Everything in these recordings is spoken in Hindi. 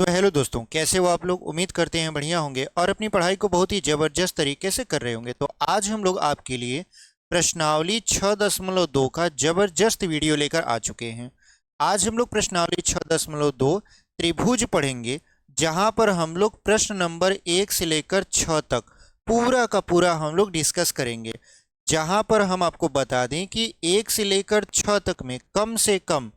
तो हेलो दोस्तों, कैसे हो आप लोग। उम्मीद करते हैं बढ़िया होंगे और अपनी पढ़ाई को बहुत ही ज़बरदस्त तरीके से कर रहे होंगे। तो आज हम लोग आपके लिए प्रश्नावली 6.2 का ज़बरदस्त वीडियो लेकर आ चुके हैं। आज हम लोग प्रश्नावली 6.2 त्रिभुज पढ़ेंगे, जहां पर हम लोग प्रश्न नंबर 1 से लेकर 6 तक पूरा का पूरा हम लोग डिस्कस करेंगे। जहां पर हम आपको बता दें कि 1 से लेकर 6 तक में कम से कम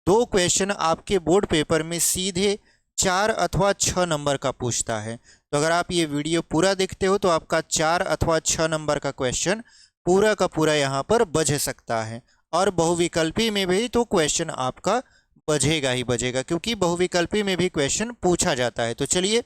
2 क्वेश्चन आपके बोर्ड पेपर में सीधे 4 अथवा 6 नंबर का पूछता है। तो अगर आप ये वीडियो पूरा देखते हो तो आपका 4 अथवा 6 नंबर का क्वेश्चन पूरा का पूरा यहाँ पर बज सकता है। और बहुविकल्पी में भी तो क्वेश्चन आपका बजेगा ही बजेगा, क्योंकि बहुविकल्पी में भी क्वेश्चन पूछा जाता है। तो चलिए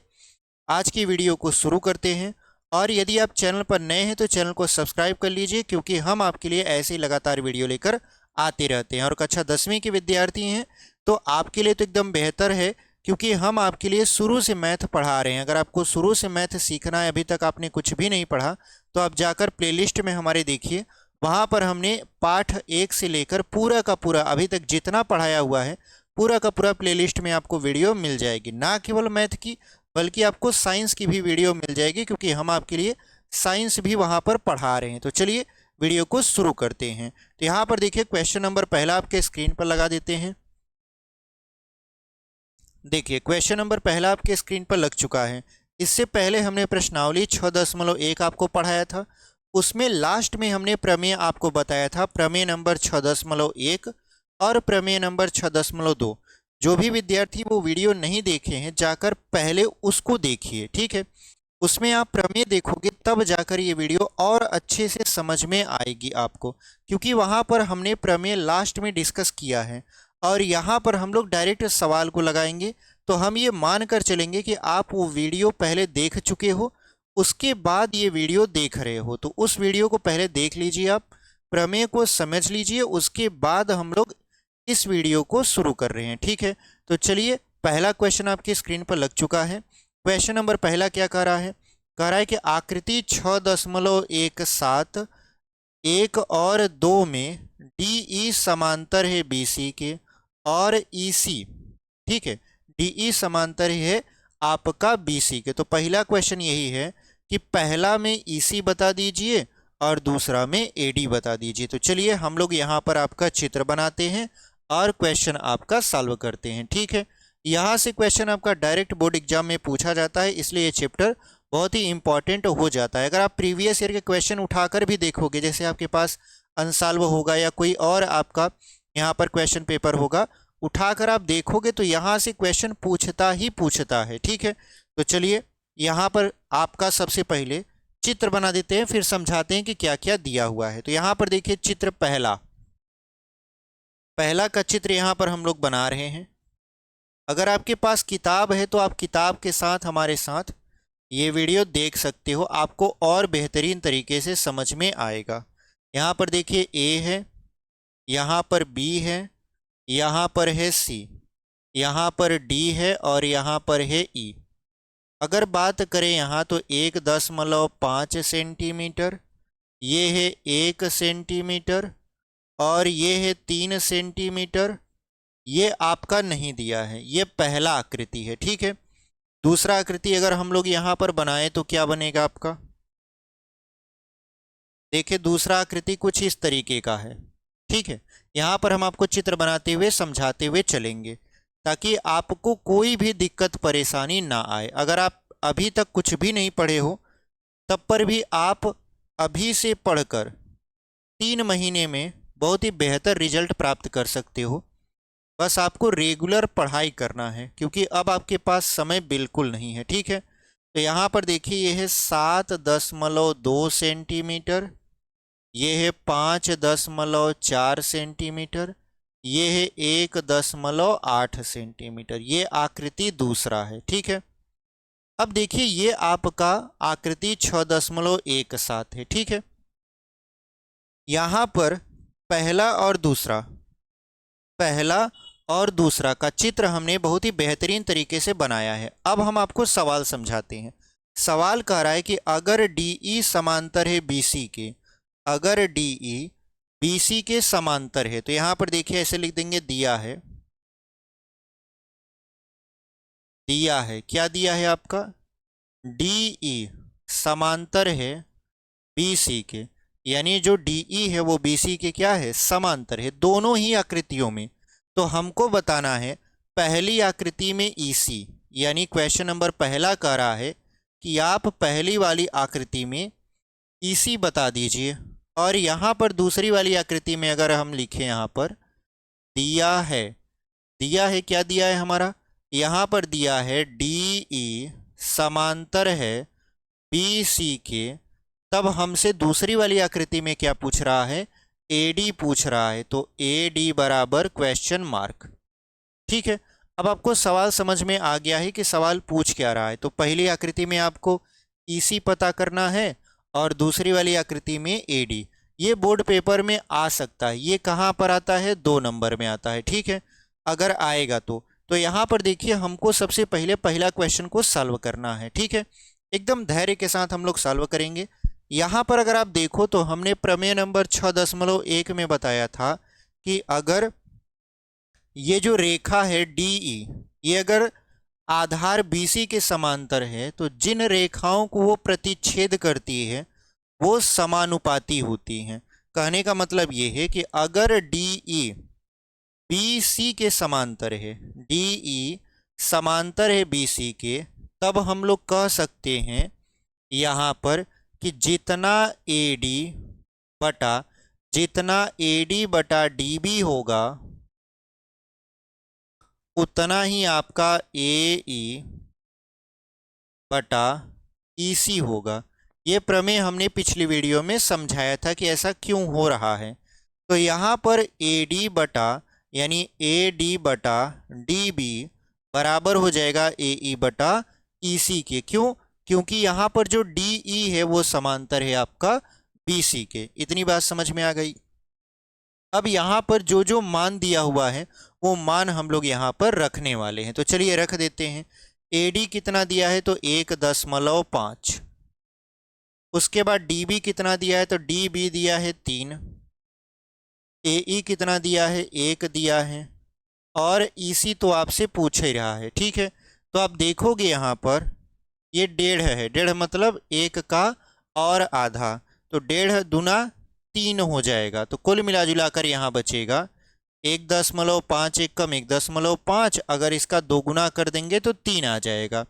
आज की वीडियो को शुरू करते हैं। और यदि आप चैनल पर नए हैं तो चैनल को सब्सक्राइब कर लीजिए, क्योंकि हम आपके लिए ऐसे ही लगातार वीडियो लेकर आते रहते हैं। और कक्षा 10वीं के विद्यार्थी हैं तो आपके लिए तो एकदम बेहतर है, क्योंकि हम आपके लिए शुरू से मैथ पढ़ा रहे हैं। अगर आपको शुरू से मैथ सीखना है, अभी तक आपने कुछ भी नहीं पढ़ा, तो आप जाकर प्लेलिस्ट में हमारे देखिए। वहाँ पर हमने पाठ 1 से लेकर पूरा का पूरा अभी तक जितना पढ़ाया हुआ है पूरा का पूरा प्लेलिस्ट में आपको वीडियो मिल जाएगी। ना केवल मैथ की बल्कि आपको साइंस की भी वीडियो मिल जाएगी, क्योंकि हम आपके लिए साइंस भी वहाँ पर पढ़ा रहे हैं। तो चलिए वीडियो को शुरू करते हैं। तो यहाँ पर देखिए क्वेश्चन नंबर पहला आपके स्क्रीन पर लगा देते हैं। देखिए क्वेश्चन नंबर पहला आपके स्क्रीन पर लग चुका है। इससे पहले हमने प्रश्नावली 6.1 आपको पढ़ाया था। उसमें लास्ट में हमने प्रमेय आपको बताया था, प्रमेय नंबर 6.1 और प्रमेय नंबर 6.2। जो भी विद्यार्थी वो वीडियो नहीं देखे हैं जाकर पहले उसको देखिए, ठीक है। उसमें आप प्रमेय देखोगे तब जाकर ये वीडियो और अच्छे से समझ में आएगी आपको, क्योंकि वहाँ पर हमने प्रमेय लास्ट में डिस्कस किया है। और यहाँ पर हम लोग डायरेक्ट सवाल को लगाएंगे। तो हम ये मान कर चलेंगे कि आप वो वीडियो पहले देख चुके हो, उसके बाद ये वीडियो देख रहे हो। तो उस वीडियो को पहले देख लीजिए, आप प्रमेय को समझ लीजिए, उसके बाद हम लोग इस वीडियो को शुरू कर रहे हैं, ठीक है। तो चलिए पहला क्वेश्चन आपकी स्क्रीन पर लग चुका है। क्वेश्चन नंबर पहला क्या कह रहा है? कह रहा है कि आकृति 6.17 1 और 2 में DE समांतर है BC के और EC, ठीक है, DE समांतर है आपका BC के। तो पहला क्वेश्चन यही है कि पहला में EC बता दीजिए और दूसरा में AD बता दीजिए। तो चलिए हम लोग यहाँ पर आपका चित्र बनाते हैं और क्वेश्चन आपका सॉल्व करते हैं, ठीक है। यहाँ से क्वेश्चन आपका डायरेक्ट बोर्ड एग्जाम में पूछा जाता है, इसलिए ये चैप्टर बहुत ही इंपॉर्टेंट हो जाता है। अगर आप प्रीवियस ईयर के क्वेश्चन उठाकर भी देखोगे, जैसे आपके पास अनसॉल्व होगा या कोई और आपका यहाँ पर क्वेश्चन पेपर होगा, उठाकर आप देखोगे तो यहाँ से क्वेश्चन पूछता ही पूछता है, ठीक है। तो चलिए यहाँ पर आपका सबसे पहले चित्र बना देते हैं, फिर समझाते हैं कि क्या क्या दिया हुआ है। तो यहाँ पर देखिए चित्र पहला का चित्र यहाँ पर हम लोग बना रहे हैं। अगर आपके पास किताब है तो आप किताब के साथ हमारे साथ ये वीडियो देख सकते हो, आपको और बेहतरीन तरीके से समझ में आएगा। यहाँ पर देखिए A है, यहाँ पर B है, यहाँ पर है C, यहाँ पर D है और यहाँ पर है E। अगर बात करें यहाँ तो 1.5 सेंटीमीटर, ये है 1 सेंटीमीटर और ये है 3 सेंटीमीटर। ये आपका नहीं दिया है, ये पहला आकृति है, ठीक है। दूसरा आकृति अगर हम लोग यहाँ पर बनाए तो क्या बनेगा आपका? देखिए दूसरा आकृति कुछ इस तरीके का है, ठीक है। यहाँ पर हम आपको चित्र बनाते हुए समझाते हुए चलेंगे, ताकि आपको कोई भी दिक्कत परेशानी ना आए। अगर आप अभी तक कुछ भी नहीं पढ़े हो तब पर भी आप अभी से पढ़कर 3 महीने में बहुत ही बेहतर रिजल्ट प्राप्त कर सकते हो। बस आपको रेगुलर पढ़ाई करना है, क्योंकि अब आपके पास समय बिल्कुल नहीं है, ठीक है। तो यहाँ पर देखिए ये है 7.2 सेंटीमीटर, ये है 5.4 सेंटीमीटर, ये है 1.8 सेंटीमीटर। ये आकृति दूसरा है, ठीक है। अब देखिए ये आपका आकृति 6.17 है, ठीक है। यहाँ पर पहला और दूसरा का चित्र हमने बहुत ही बेहतरीन तरीके से बनाया है। अब हम आपको सवाल समझाते हैं। सवाल कह रहा है कि अगर DE समांतर है BC के, अगर DE BC के समांतर है, तो यहाँ पर देखिए ऐसे लिख देंगे, दिया है दिया है, क्या दिया है आपका, DE समांतर है BC के, यानी जो DE है वो BC के क्या है, समांतर है दोनों ही आकृतियों में। तो हमको बताना है पहली आकृति में EC, यानी क्वेश्चन नंबर पहला कह रहा है कि आप पहली वाली आकृति में EC बता दीजिए। और यहाँ पर दूसरी वाली आकृति में अगर हम लिखें, यहाँ पर दिया है क्या दिया है हमारा, यहाँ पर दिया है DE समांतर है BC के, तब हमसे दूसरी वाली आकृति में क्या पूछ रहा है, AD पूछ रहा है। तो AD बराबर क्वेश्चन मार्क। ठीक है, अब आपको सवाल समझ में आ गया है कि सवाल पूछ क्या रहा है। तो पहली आकृति में आपको EC पता करना है और दूसरी वाली आकृति में AD। ये बोर्ड पेपर में आ सकता है, ये कहाँ पर आता है, 2 नंबर में आता है। ठीक है, अगर आएगा तो यहाँ पर देखिए हमको सबसे पहले पहला क्वेश्चन को सॉल्व करना है। ठीक है, एकदम धैर्य के साथ हम लोग सॉल्व करेंगे। यहाँ पर अगर आप देखो तो हमने प्रमेय नंबर 6.1 में बताया था कि अगर ये जो रेखा है DE, ये अगर आधार BC के समांतर है तो जिन रेखाओं को वो प्रतिच्छेद करती है वो समानुपाती होती हैं। कहने का मतलब ये है कि अगर DE BC के समांतर है, DE समांतर है BC के, तब हम लोग कह सकते हैं यहाँ पर कि जितना AD बटा DB होगा उतना ही आपका AE बटा EC होगा। ये प्रमेय हमने पिछली वीडियो में समझाया था कि ऐसा क्यों हो रहा है। तो यहाँ पर AD बटा यानी AD बटा DB बराबर हो जाएगा AE बटा EC के। क्यों, क्योंकि यहाँ पर जो DE है वो समांतर है आपका BC के। इतनी बात समझ में आ गई। अब यहाँ पर जो जो मान दिया हुआ है वो मान हम लोग यहाँ पर रखने वाले हैं। तो चलिए रख देते हैं। AD कितना दिया है तो 1.5। उसके बाद DB कितना दिया है तो DB दिया है 3। AE कितना दिया है 1 दिया है। और EC तो आपसे पूछ ही रहा है। ठीक है, तो आप देखोगे यहाँ पर ये 1.5 है, 1.5 मतलब 1 का और आधा, तो 1.5 दूना 3 हो जाएगा। तो कुल मिला जुला कर यहाँ बचेगा 1.5, 1 कम 1.5, अगर इसका 2 गुना कर देंगे तो 3 आ जाएगा।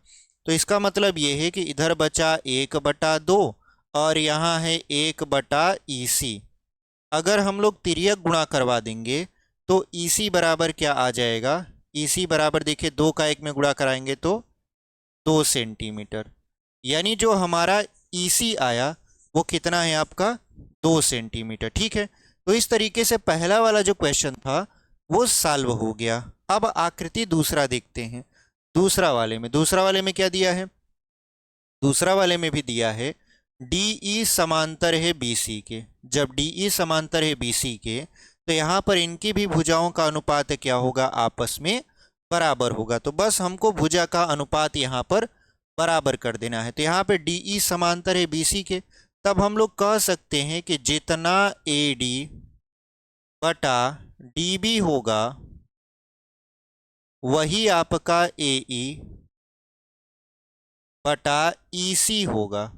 तो इसका मतलब ये है कि इधर बचा 1/2 और यहाँ है 1/EC। अगर हम लोग तिर्यक गुणा करवा देंगे तो EC बराबर क्या आ जाएगा, EC बराबर देखिए 2 का 1 में गुणा कराएंगे तो 2 सेंटीमीटर, यानी जो हमारा EC आया वो कितना है आपका 2 सेंटीमीटर। ठीक है, तो इस तरीके से पहला वाला जो क्वेश्चन था वो सॉल्व हो गया। अब आकृति दूसरा देखते हैं। दूसरा वाले में क्या दिया है, दूसरा वाले में भी दिया है DE समांतर है BC के। जब DE समांतर है BC के तो यहाँ पर इनकी भी भुजाओं का अनुपात क्या होगा, आपस में बराबर होगा। तो बस हमको भुजा का अनुपात यहाँ पर बराबर कर देना है। तो यहाँ पे DE समांतर है BC के, तब हम लोग कह सकते हैं कि जितना AD बटा DB होगा वही आपका AE बटा EC होगा,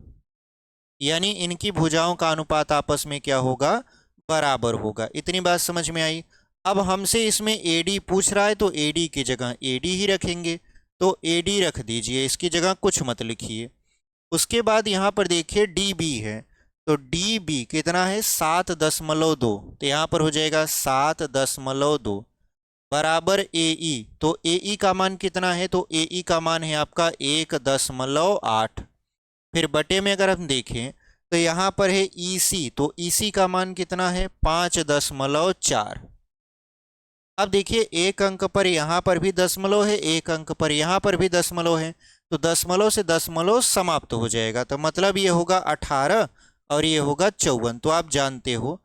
यानी इनकी भुजाओं का अनुपात आपस में क्या होगा, बराबर होगा। इतनी बात समझ में आई। अब हमसे इसमें AD पूछ रहा है तो AD की जगह AD ही रखेंगे, तो AD रख दीजिए, इसकी जगह कुछ मत लिखिए। उसके बाद यहाँ पर देखिए DB है, तो DB कितना है 7.2, तो यहाँ पर हो जाएगा 7.2 बराबर AE। तो AE का मान कितना है, तो AE का मान है आपका 1.8। फिर बटे में अगर हम देखें तो यहाँ पर है EC, तो EC का मान कितना है 5.4। अब देखिए एक अंक पर यहाँ पर भी दशमलव है, एक अंक पर यहाँ पर भी दशमलव है, तो दशमलव से दशमलव समाप्त हो जाएगा। तो मतलब ये होगा 18 और ये होगा 54। तो आप जानते हो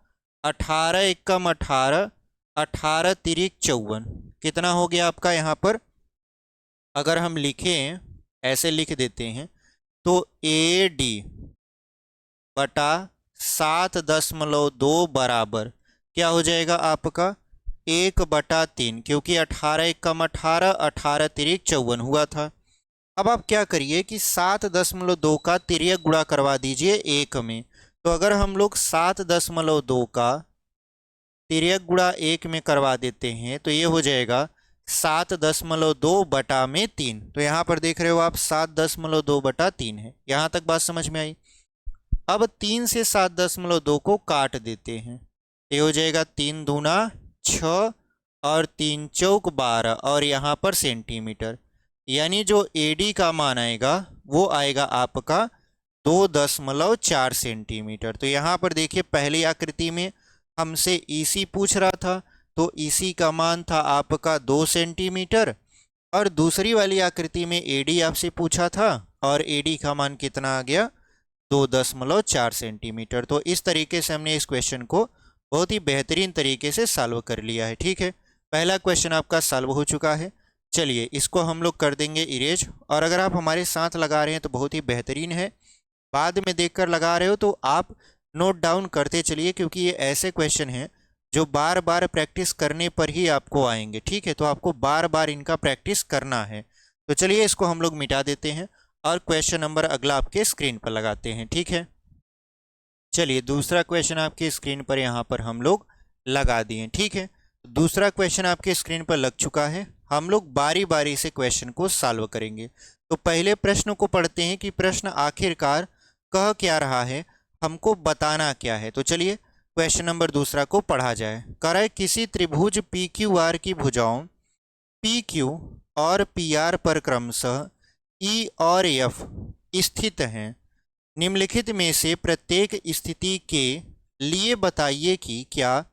18 एकम 18, 18 तिरिक 54 कितना हो गया आपका। यहाँ पर अगर हम लिखें, ऐसे लिख देते हैं, तो AD बटा 7.2 बराबर क्या हो जाएगा आपका 1/3, क्योंकि 18 एकम 18, 18 तिरिक 54 हुआ था। अब आप क्या करिए कि 7.2 का तिर्यक गुणा करवा दीजिए 1 में। तो अगर हम लोग 7.2 का तिर्यक गुणा 1 में करवा देते हैं तो ये हो जाएगा 7.2/3। तो यहाँ पर देख रहे हो आप 7.2/3 है। यहाँ तक बात समझ में आई। अब 3 से 7.2 को काट देते हैं। ये हो जाएगा 3 दूना 6 और 3 चौक 12 और यहाँ पर सेंटीमीटर। यानी जो एडी का मान आएगा वो आएगा आपका 2.4 सेंटीमीटर। तो यहाँ पर देखिए पहली आकृति में हमसे ईसी पूछ रहा था तो ईसी का मान था आपका 2 सेंटीमीटर और दूसरी वाली आकृति में एडी आपसे पूछा था और एडी का मान कितना आ गया 2.4 सेंटीमीटर। तो इस तरीके से हमने इस क्वेश्चन को बहुत ही बेहतरीन तरीके से सॉल्व कर लिया है। ठीक है, पहला क्वेश्चन आपका सॉल्व हो चुका है। चलिए इसको हम लोग कर देंगे इरेज। और अगर आप हमारे साथ लगा रहे हैं तो बहुत ही बेहतरीन है, बाद में देखकर लगा रहे हो तो आप नोट डाउन करते चलिए, क्योंकि ये ऐसे क्वेश्चन हैं जो बार बार प्रैक्टिस करने पर ही आपको आएंगे। ठीक है, तो आपको बार बार इनका प्रैक्टिस करना है। तो चलिए इसको हम लोग मिटा देते हैं और क्वेश्चन नंबर अगला आपके स्क्रीन पर लगाते हैं। ठीक है, चलिए दूसरा क्वेश्चन आपके स्क्रीन पर यहाँ पर हम लोग लगा दिए। ठीक है, दूसरा क्वेश्चन आपके स्क्रीन पर लग चुका है। हम लोग बारी बारी से क्वेश्चन को सॉल्व करेंगे। तो पहले प्रश्न को पढ़ते हैं कि प्रश्न आखिरकार कह क्या रहा है, हमको बताना क्या है। तो चलिए क्वेश्चन नंबर दूसरा को पढ़ा जाए। कह रहा है किसी त्रिभुज पी क्यू आर की भुजाओं पी क्यू और पी आर पर क्रमशः ई और एफ स्थित हैं। निम्नलिखित में से प्रत्येक स्थिति के लिए बताइए कि क्या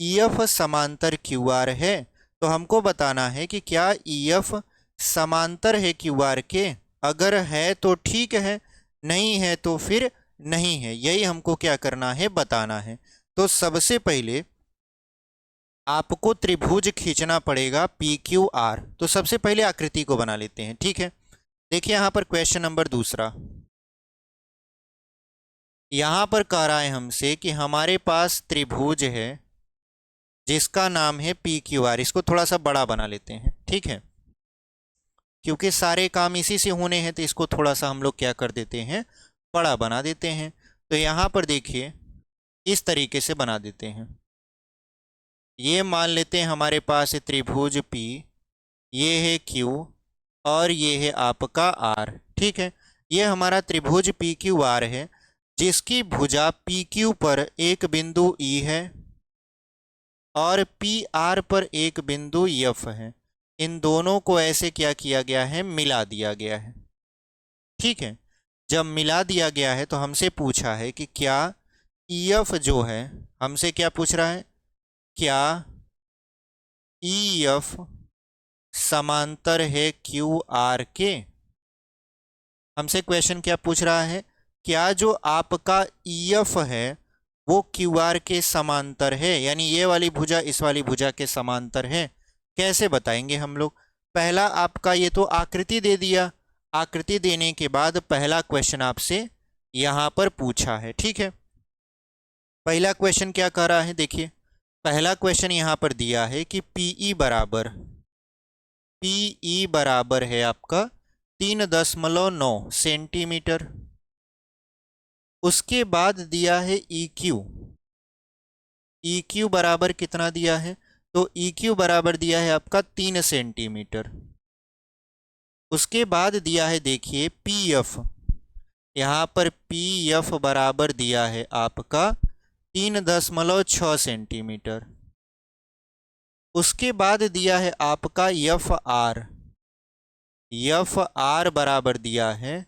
EF समांतर QR है। तो हमको बताना है कि क्या EF समांतर है QR के। अगर है तो ठीक है, नहीं है तो फिर नहीं है। यही हमको क्या करना है, बताना है। तो सबसे पहले आपको त्रिभुज खींचना पड़ेगा PQR। तो सबसे पहले आकृति को बना लेते हैं। ठीक है, देखिए यहाँ पर क्वेश्चन नंबर दूसरा, यहाँ पर कह रहा है हमसे कि हमारे पास त्रिभुज है जिसका नाम है PQR। इसको थोड़ा सा बड़ा बना लेते हैं। ठीक है, क्योंकि सारे काम इसी से होने हैं तो इसको थोड़ा सा हम लोग क्या कर देते हैं, बड़ा बना देते हैं। तो यहाँ पर देखिए इस तरीके से बना देते हैं। ये मान लेते हैं हमारे पास है त्रिभुज P, ये है Q और ये है आपका R। ठीक है, ये हमारा त्रिभुज PQR है जिसकी भुजा PQ पर एक बिंदु E है और PR पर एक बिंदु F है। इन दोनों को ऐसे क्या किया गया है, मिला दिया गया है। ठीक है, जब मिला दिया गया है तो हमसे पूछा है कि क्या EF जो है, हमसे क्या पूछ रहा है, क्या EF समांतर है QR के। हमसे क्वेश्चन क्या पूछ रहा है, क्या जो आपका EF है वो QR के समांतर है, यानी ये वाली भुजा इस वाली भुजा के समांतर है। कैसे बताएंगे हम लोग, पहला आपका ये तो आकृति दे दिया, आकृति देने के बाद पहला क्वेश्चन आपसे यहाँ पर पूछा है। ठीक है, पहला क्वेश्चन क्या कह रहा है, देखिए पहला क्वेश्चन यहाँ पर दिया है कि PE बराबर है आपका 3.9 सेंटीमीटर। उसके बाद दिया है EQ बराबर कितना दिया है, तो EQ बराबर दिया है आपका 3 सेंटीमीटर। उसके बाद दिया है देखिए PF, यहाँ पर PF बराबर दिया है आपका 3.6 सेंटीमीटर। उसके बाद दिया है आपका FR बराबर दिया है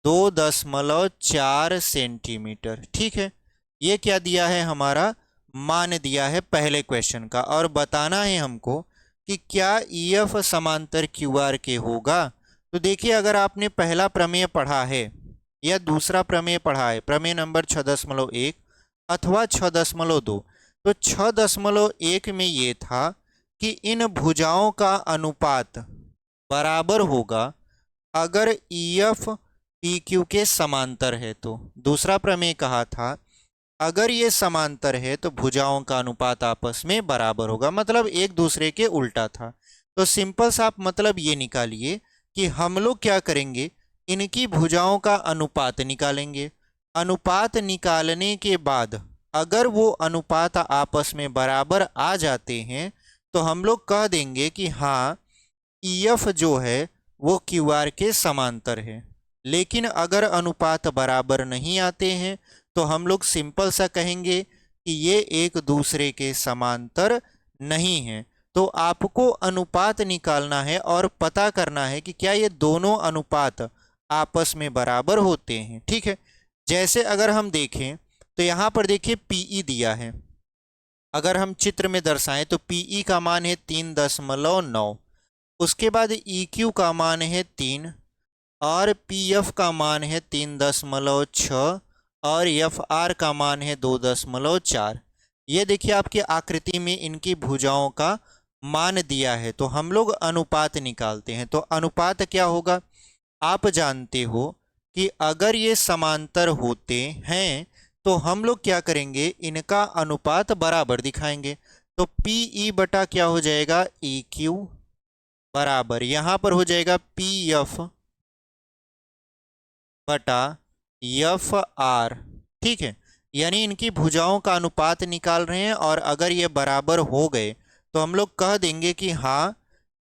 2.4 सेंटीमीटर। ठीक है, ये क्या दिया है, हमारा मान दिया है पहले क्वेश्चन का। और बताना है हमको कि क्या EF समांतर QR के होगा। तो देखिए अगर आपने पहला प्रमेय पढ़ा है या दूसरा प्रमेय पढ़ा है, प्रमेय नंबर 6.1 अथवा 6.2, तो 6.1 में ये था कि इन भुजाओं का अनुपात बराबर होगा अगर EF PQ के समांतर है। तो दूसरा प्रमेय कहा था अगर ये समांतर है तो भुजाओं का अनुपात आपस में बराबर होगा, मतलब एक दूसरे के उल्टा था। तो सिंपल सा आप मतलब ये निकालिए कि हम लोग क्या करेंगे, इनकी भुजाओं का अनुपात निकालेंगे। अनुपात निकालने के बाद अगर वो अनुपात आपस में बराबर आ जाते हैं तो हम लोग कह देंगे कि हाँ, EF जो है वो QR के समांतर है। लेकिन अगर अनुपात बराबर नहीं आते हैं तो हम लोग सिंपल सा कहेंगे कि ये एक दूसरे के समांतर नहीं है। तो आपको अनुपात निकालना है और पता करना है कि क्या ये दोनों अनुपात आपस में बराबर होते हैं। ठीक है, जैसे अगर हम देखें तो यहाँ पर देखिए PE दिया है। अगर हम चित्र में दर्शाएं तो PE का मान है 3.9, उसके बाद EQ का मान है 3 और PF का मान है 3.6 और FR का मान है 2.4। ये देखिए आपकी आकृति में इनकी भुजाओं का मान दिया है। तो हम लोग अनुपात निकालते हैं। तो अनुपात क्या होगा, आप जानते हो कि अगर ये समांतर होते हैं तो हम लोग क्या करेंगे, इनका अनुपात बराबर दिखाएंगे। तो PE बटा क्या हो जाएगा, EQ बराबर यहां पर हो जाएगा PF बटा FR। ठीक है, यानी इनकी भुजाओं का अनुपात निकाल रहे हैं और अगर ये बराबर हो गए तो हम लोग कह देंगे कि हाँ,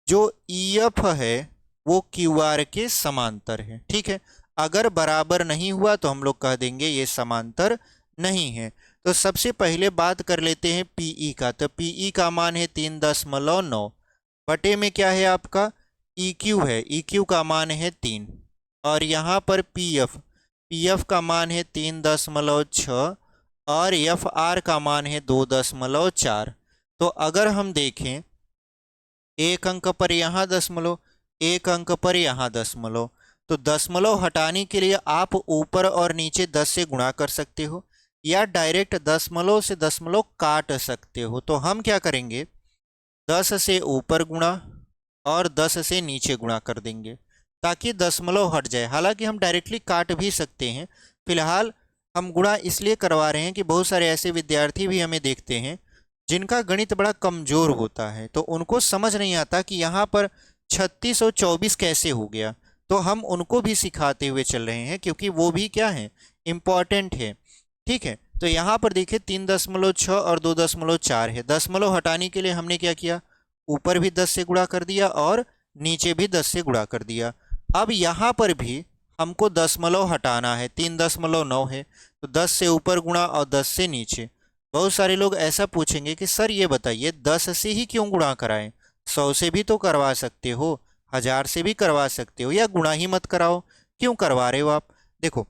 जो EF है वो QR के समांतर है। ठीक है, अगर बराबर नहीं हुआ तो हम लोग कह देंगे ये समांतर नहीं है। तो सबसे पहले बात कर लेते हैं PE का। तो PE का मान है 3.9 बटे में क्या है आपका EQ है, EQ का मान है 3 और यहाँ पर PF का मान है 3.6 और FR का मान है 2.4। तो अगर हम देखें, एक अंक पर यहाँ दशमलव, एक अंक पर यहाँ दशमलव, तो दशमलव हटाने के लिए आप ऊपर और नीचे 10 से गुणा कर सकते हो या डायरेक्ट दशमलव से दशमलव काट सकते हो। तो हम क्या करेंगे, 10 से ऊपर गुणा और 10 से नीचे गुणा कर देंगे ताकि दशमलव हट जाए। हालांकि हम डायरेक्टली काट भी सकते हैं, फिलहाल हम गुणा इसलिए करवा रहे हैं कि बहुत सारे ऐसे विद्यार्थी भी हमें देखते हैं जिनका गणित बड़ा कमज़ोर होता है, तो उनको समझ नहीं आता कि यहाँ पर 36 और 24 कैसे हो गया। तो हम उनको भी सिखाते हुए चल रहे हैं क्योंकि वो भी क्या है, इम्पॉर्टेंट है। ठीक है, तो यहाँ पर देखिए 3.6 और 2.4 है। दशमलव हटाने के लिए हमने क्या किया, ऊपर भी 10 से गुणा कर दिया और नीचे भी 10 से गुणा कर दिया। अब यहाँ पर भी हमको दशमलव हटाना है, 3.9 है तो 10 से ऊपर गुणा और 10 से नीचे। बहुत सारे लोग ऐसा पूछेंगे कि सर ये बताइए 10 से ही क्यों गुणा कराएं, 100 से भी तो करवा सकते हो, 1000 से भी करवा सकते हो, या गुणा ही मत कराओ, क्यों करवा रहे हो आप। देखो,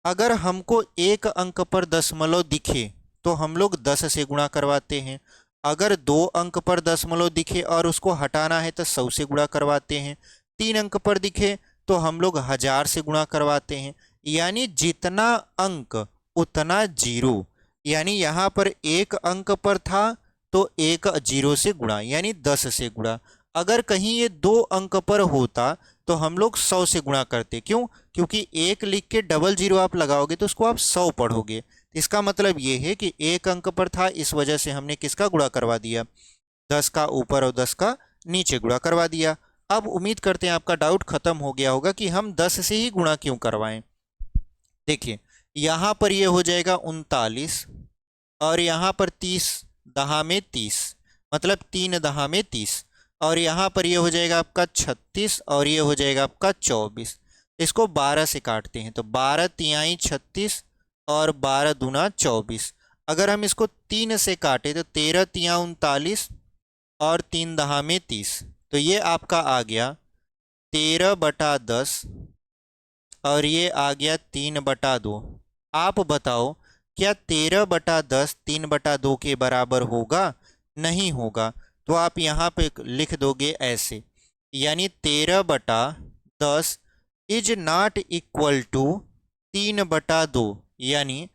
अगर हमको एक अंक पर दशमलव दिखे तो हम लोग 10 से गुणा करवाते हैं। अगर 2 अंक पर दशमलव दिखे और उसको हटाना है तो 100 से गुणा करवाते हैं। 3 अंक पर दिखे तो हम लोग 1000 से गुणा करवाते हैं। यानी जितना अंक उतना जीरो, यानी यहाँ पर एक अंक पर था तो एक जीरो से गुणा यानी 10 से गुणा। अगर कहीं ये 2 अंक पर होता तो हम लोग 100 से गुणा करते। क्यों, क्योंकि एक लिख के डबल जीरो आप लगाओगे तो उसको आप 100 पढ़ोगे। इसका मतलब ये है कि एक अंक पर था, इस वजह से हमने किसका गुणा करवा दिया, 10 का ऊपर और 10 का नीचे गुणा करवा दिया। अब उम्मीद करते हैं आपका डाउट खत्म हो गया होगा कि हम 10 से ही गुणा क्यों करवाएं। देखिए, यहाँ पर ये हो जाएगा 39 और यहाँ पर 30 दहा में 30 मतलब 3 दहा में 30 और यहाँ पर ये हो जाएगा आपका 36 और ये हो जाएगा आपका 24। इसको 12 से काटते हैं तो 12 तिहाई 36 और 12 दूना 24। अगर हम इसको 3 से काटे तो 13 तिया 39 और 3 दहा में 30। तो ये आपका आ गया 13/10 और ये आ गया 3/2। आप बताओ क्या 13/10 3/2 के बराबर होगा, नहीं होगा। तो आप यहाँ पे लिख दोगे ऐसे, यानी 13/10 इज नॉट इक्वल टू 3/2, यानी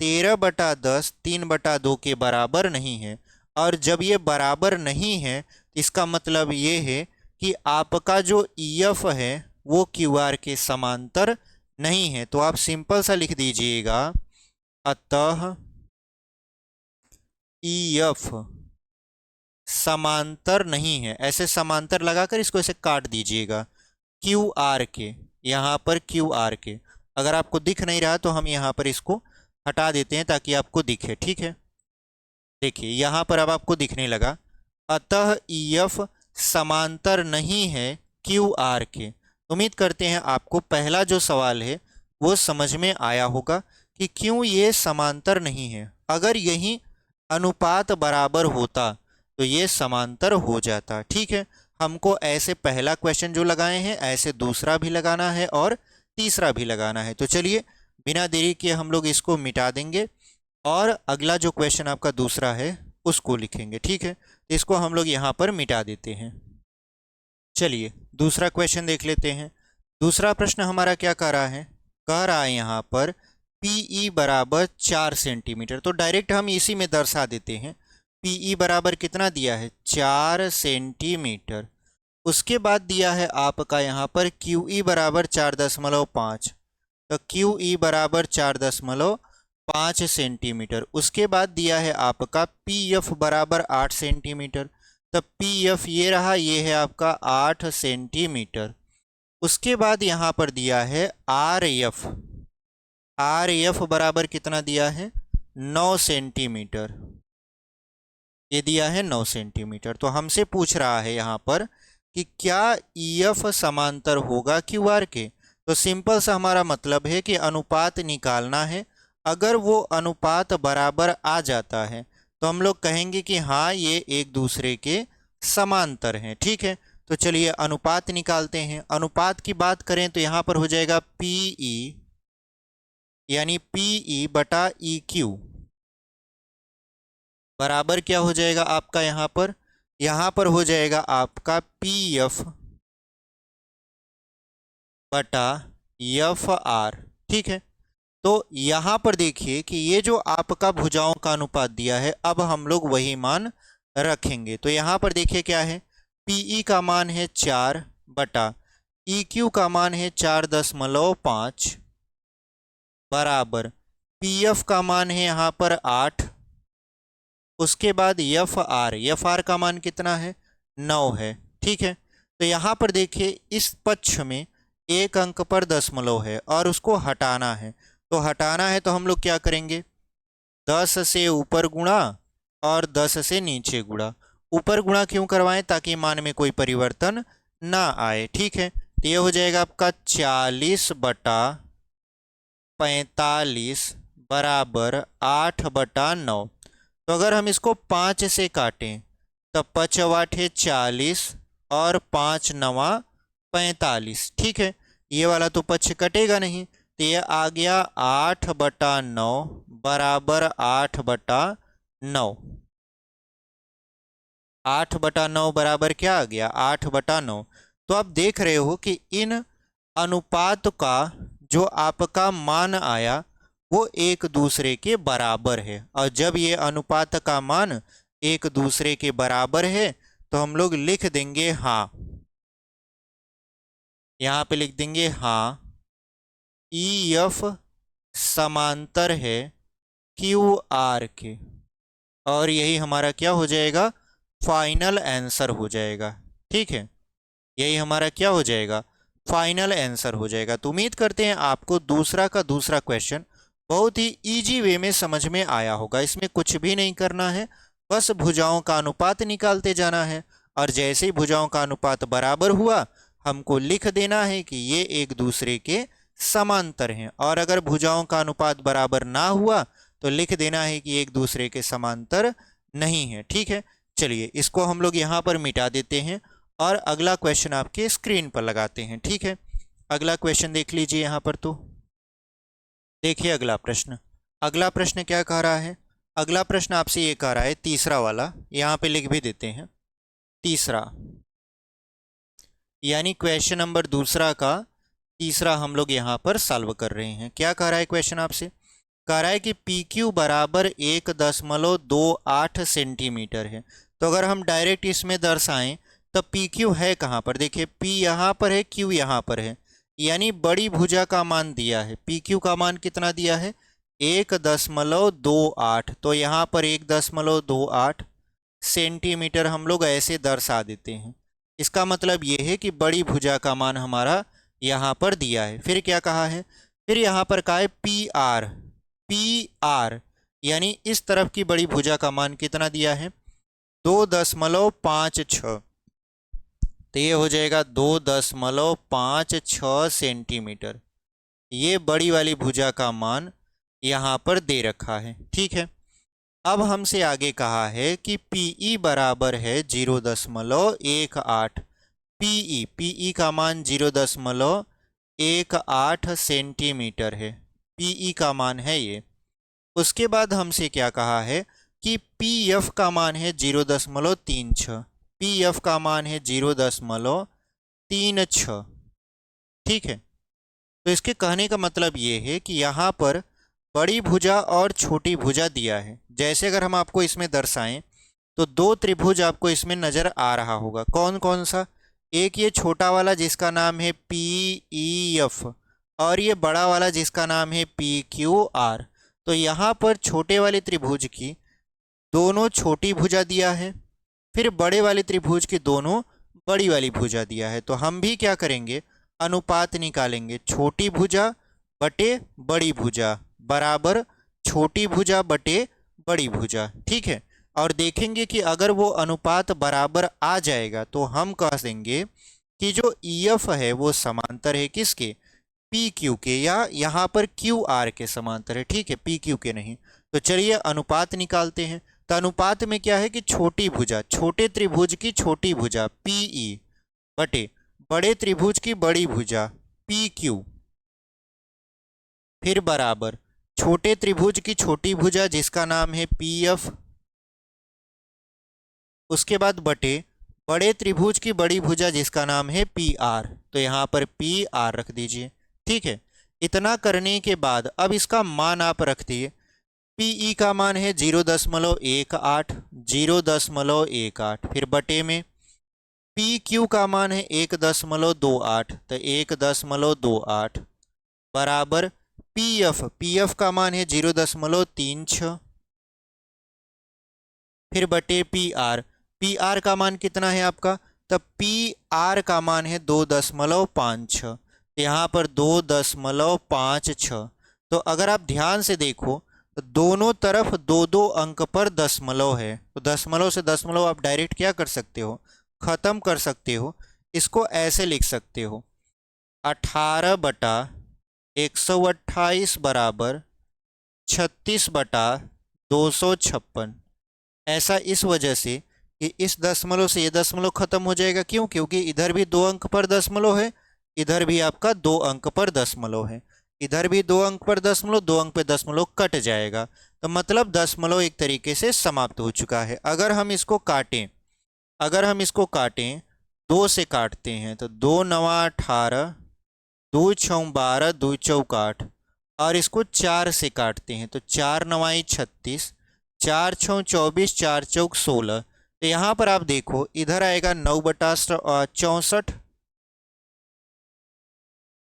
13/10 3/2 के बराबर नहीं है। और जब ये बराबर नहीं है इसका मतलब ये है कि आपका जो EF है वो QR के समांतर नहीं है। तो आप सिंपल सा लिख दीजिएगा, अतः EF समांतर नहीं है। ऐसे समांतर लगाकर इसको ऐसे काट दीजिएगा। क्यू आर के, यहाँ पर क्यू आर के। अगर आपको दिख नहीं रहा तो हम यहाँ पर इसको हटा देते हैं ताकि आपको दिखे, ठीक है। देखिए यहाँ पर अब आपको दिखने लगा। अतः EF समांतर नहीं है QR के। उम्मीद करते हैं आपको पहला जो सवाल है वो समझ में आया होगा कि क्यों ये समांतर नहीं है। अगर यही अनुपात बराबर होता तो ये समांतर हो जाता, ठीक है। हमको ऐसे पहला क्वेश्चन जो लगाए हैं ऐसे दूसरा भी लगाना है और तीसरा भी लगाना है। तो चलिए बिना देरी किए हम लोग इसको मिटा देंगे और अगला जो क्वेश्चन आपका दूसरा है उसको लिखेंगे, ठीक है। इसको हम लोग यहाँ पर मिटा देते हैं। चलिए दूसरा क्वेश्चन देख लेते हैं। दूसरा प्रश्न हमारा क्या कह रहा है यहाँ पर PE बराबर 4 सेंटीमीटर। तो डायरेक्ट हम इसी में दर्शा देते हैं। PE बराबर कितना दिया है, 4 सेंटीमीटर। उसके बाद दिया है आपका यहाँ पर QE बराबर 4.5। तो QE बराबर 4.5 सेंटीमीटर। उसके बाद दिया है आपका PF बराबर 8 सेंटीमीटर। तब PF ये रहा, ये है आपका 8 सेंटीमीटर। उसके बाद यहाँ पर दिया है RF बराबर कितना दिया है, 9 सेंटीमीटर। ये दिया है 9 सेंटीमीटर। तो हमसे पूछ रहा है यहाँ पर कि क्या EF समांतर होगा QR के। तो सिंपल सा हमारा मतलब है कि अनुपात निकालना है। अगर वो अनुपात बराबर आ जाता है तो हम लोग कहेंगे कि हाँ ये एक दूसरे के समांतर हैं, ठीक है। तो चलिए अनुपात निकालते हैं। अनुपात की बात करें तो यहाँ पर हो जाएगा PE यानी PE बटा EQ बराबर क्या हो जाएगा आपका, यहाँ पर हो जाएगा आपका PF बटा FR, ठीक है। तो यहाँ पर देखिए कि ये जो आपका भुजाओं का अनुपात दिया है अब हम लोग वही मान रखेंगे। तो यहाँ पर देखिए क्या है, PE का मान है 4 बटा EQ का मान है 4.5 बराबर PF का मान है यहाँ पर 8। उसके बाद FR का मान कितना है, 9 है, ठीक है। तो यहाँ पर देखिए इस पक्ष में एक अंक पर दशमलव है और उसको हटाना है। तो हटाना है तो हम लोग क्या करेंगे, 10 से ऊपर गुणा और 10 से नीचे गुणा। ऊपर गुणा क्यों करवाएं, ताकि मान में कोई परिवर्तन ना आए, ठीक है। तो ये हो जाएगा आपका 40 बटा 45 बराबर 8 बटा 9। तो अगर हम इसको 5 से काटें तब 5 8 40 और 5 9 45, ठीक है। ये वाला तो पक्ष कटेगा नहीं, तो ये आ गया 8 बटा 9 बराबर 8 बटा 9। 8 बटा 9 बराबर क्या आ गया, 8 बटा 9। तो आप देख रहे हो कि इन अनुपात का जो आपका मान आया वो एक दूसरे के बराबर है। और जब ये अनुपात का मान एक दूसरे के बराबर है तो हम लोग लिख देंगे हाँ, यहाँ पे लिख देंगे हाँ EF समांतर है QR के। और यही हमारा क्या हो जाएगा, फाइनल आंसर हो जाएगा, ठीक है। यही हमारा क्या हो जाएगा, फाइनल आंसर हो जाएगा। तो उम्मीद करते हैं आपको दूसरा का दूसरा क्वेश्चन बहुत ही इजी वे में समझ में आया होगा। इसमें कुछ भी नहीं करना है, बस भुजाओं का अनुपात निकालते जाना है और जैसे ही भुजाओं का अनुपात बराबर हुआ हमको लिख देना है कि ये एक दूसरे के समांतर हैं। और अगर भुजाओं का अनुपात बराबर ना हुआ तो लिख देना है कि एक दूसरे के समांतर नहीं है, ठीक है। चलिए इसको हम लोग यहाँ पर मिटा देते हैं और अगला क्वेश्चन आपके स्क्रीन पर लगाते हैं, ठीक है। अगला क्वेश्चन देख लीजिए यहाँ पर। तो देखिए अगला प्रश्न क्या कह रहा है। अगला प्रश्न आपसे ये कह रहा है, तीसरा वाला यहाँ पे लिख भी देते हैं। तीसरा यानी क्वेश्चन नंबर दूसरा का तीसरा हम लोग यहाँ पर सॉल्व कर रहे हैं। क्या कह रहा है क्वेश्चन आपसे, कह रहा है कि PQ बराबर 1.28 सेंटीमीटर है। तो अगर हम डायरेक्ट इसमें दर्शाएं तब PQ है कहाँ पर, देखिए P यहाँ पर है, Q यहाँ पर है, यानी बड़ी भुजा का मान दिया है। PQ का मान कितना दिया है, 1.28। तो यहाँ पर 1.28 सेंटीमीटर हम लोग ऐसे दर्शा देते हैं। इसका मतलब ये है कि बड़ी भुजा का मान हमारा यहाँ पर दिया है। फिर क्या कहा है, फिर यहाँ पर कहा है पी आर, पी आर यानी इस तरफ की बड़ी भुजा का मान कितना दिया है, 2.56। तो ये हो जाएगा 2.56 सेंटीमीटर। ये बड़ी वाली भुजा का मान यहाँ पर दे रखा है। ठीक है, अब हमसे आगे कहा है कि PE बराबर है 0.18। पीई का मान 0.18 सेंटीमीटर है, PE का मान है ये। उसके बाद हमसे क्या कहा है कि PF का मान है 0.36, PF का मान है 0.36। ठीक है, तो इसके कहने का मतलब ये है कि यहाँ पर बड़ी भुजा और छोटी भुजा दिया है। जैसे अगर हम आपको इसमें दर्शाएं तो दो त्रिभुज आपको इसमें नजर आ रहा होगा। कौन कौन सा, एक ये छोटा वाला जिसका नाम है PEF और ये बड़ा वाला जिसका नाम है PQR। तो यहाँ पर छोटे वाले त्रिभुज की दोनों छोटी भुजा दिया है, फिर बड़े वाले त्रिभुज की दोनों बड़ी वाली भुजा दिया है। तो हम भी क्या करेंगे, अनुपात निकालेंगे, छोटी भुजा बटे बड़ी भुजा बराबर छोटी भुजा बटे बड़ी भुजा। ठीक है, और देखेंगे कि अगर वो अनुपात बराबर आ जाएगा तो हम कह देंगे कि जो EF है वो समांतर है किसके, PQ के, या यहाँ पर QR के समांतर है। ठीक है, PQ के नहीं। तो चलिए अनुपात निकालते हैं। तो अनुपात में क्या है कि छोटी भुजा, छोटे त्रिभुज की छोटी भुजा PE बटे बड़े त्रिभुज की बड़ी भुजा PQ, फिर बराबर छोटे त्रिभुज की छोटी भुजा जिसका नाम है PF, उसके बाद बटे बड़े त्रिभुज की बड़ी भुजा जिसका नाम है PR। तो यहाँ पर PR रख दीजिए। ठीक है, इतना करने के बाद अब इसका मान आप रख दिए। PE का मान है 0.18, 0.18, फिर बटे में PQ का मान है 1.28, तो 1.28 बराबर PF का मान है 0.36, फिर बटे PR का मान कितना है आपका, तब PR का मान है 2.56, यहाँ पर 2.56। तो अगर आप ध्यान से देखो तो दोनों तरफ दो दो अंक पर दशमलव है। तो दशमलव से दशमलव आप डायरेक्ट क्या कर सकते हो, ख़त्म कर सकते हो। इसको ऐसे लिख सकते हो 18/128 बराबर 36/256। ऐसा इस वजह से कि इस दशमलव से ये दशमलव खत्म हो जाएगा। क्यों, क्योंकि इधर भी 2 अंक पर दशमलव है, इधर भी आपका 2 अंक पर दशमलव है, इधर भी 2 अंक पर दशमलव, 2 अंक पर दशमलव कट जाएगा। तो मतलब दशमलव एक तरीके से समाप्त हो चुका है। अगर हम इसको काटें, 2 से काटते हैं तो 2 9 18, 2 6 12, 2 चौक 8, और इसको 4 से काटते हैं तो 4 9 36, 4 6 24, 4 चौक 16। तो यहाँ पर आप देखो इधर आएगा 9/64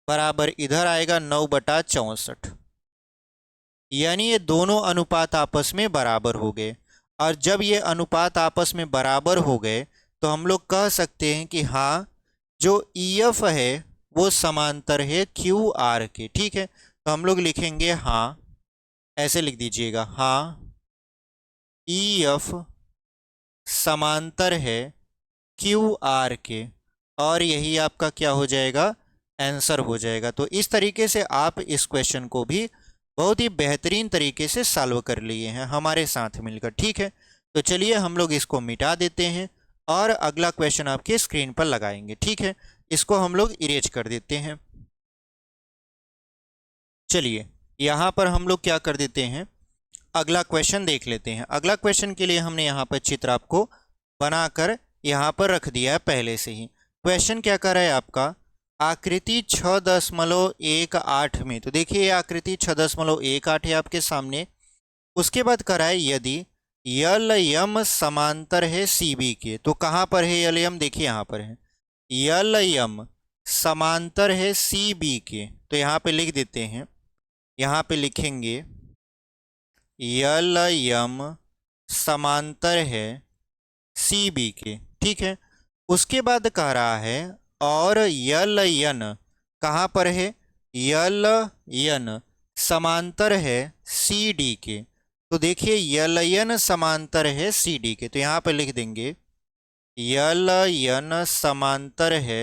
बराबर इधर आएगा 9/64, यानी ये दोनों अनुपात आपस में बराबर हो गए। और जब ये अनुपात आपस में बराबर हो गए तो हम लोग कह सकते हैं कि हाँ, जो EF है वो समांतर है QR के। ठीक है, तो हम लोग लिखेंगे हाँ, ऐसे लिख दीजिएगा, हाँ EF समांतर है QR के, और यही आपका क्या हो जाएगा, आंसर हो जाएगा। तो इस तरीके से आप इस क्वेश्चन को भी बहुत ही बेहतरीन तरीके से सॉल्व कर लिए हैं हमारे साथ मिलकर। ठीक है, तो चलिए हम लोग इसको मिटा देते हैं और अगला क्वेश्चन आपके स्क्रीन पर लगाएंगे। ठीक है, इसको हम लोग इरेज कर देते हैं। चलिए यहाँ पर हम लोग क्या कर देते हैं, अगला क्वेश्चन देख लेते हैं। अगला क्वेश्चन के लिए हमने यहाँ पर चित्र आपको बनाकर यहाँ पर रख दिया है पहले से ही। क्वेश्चन क्या कर रहा है आपका, आकृति 6.18 में। तो देखिए आकृति 6.18 है आपके सामने। उसके बाद करा है यदि LM समांतर है CB के। तो कहाँ पर है LM, देखिए यहाँ पर है, LM समांतर है CB के। तो यहाँ पे लिख देते हैं, यहाँ पे लिखेंगे LM समांतर है CB के। ठीक है, उसके बाद कह रहा है और यल यन कहाँ पर है, यल यन समांतर है सी डी के। तो देखिए यल यन समांतर है सी डी के, तो यहाँ पर लिख देंगे यल यन समांतर है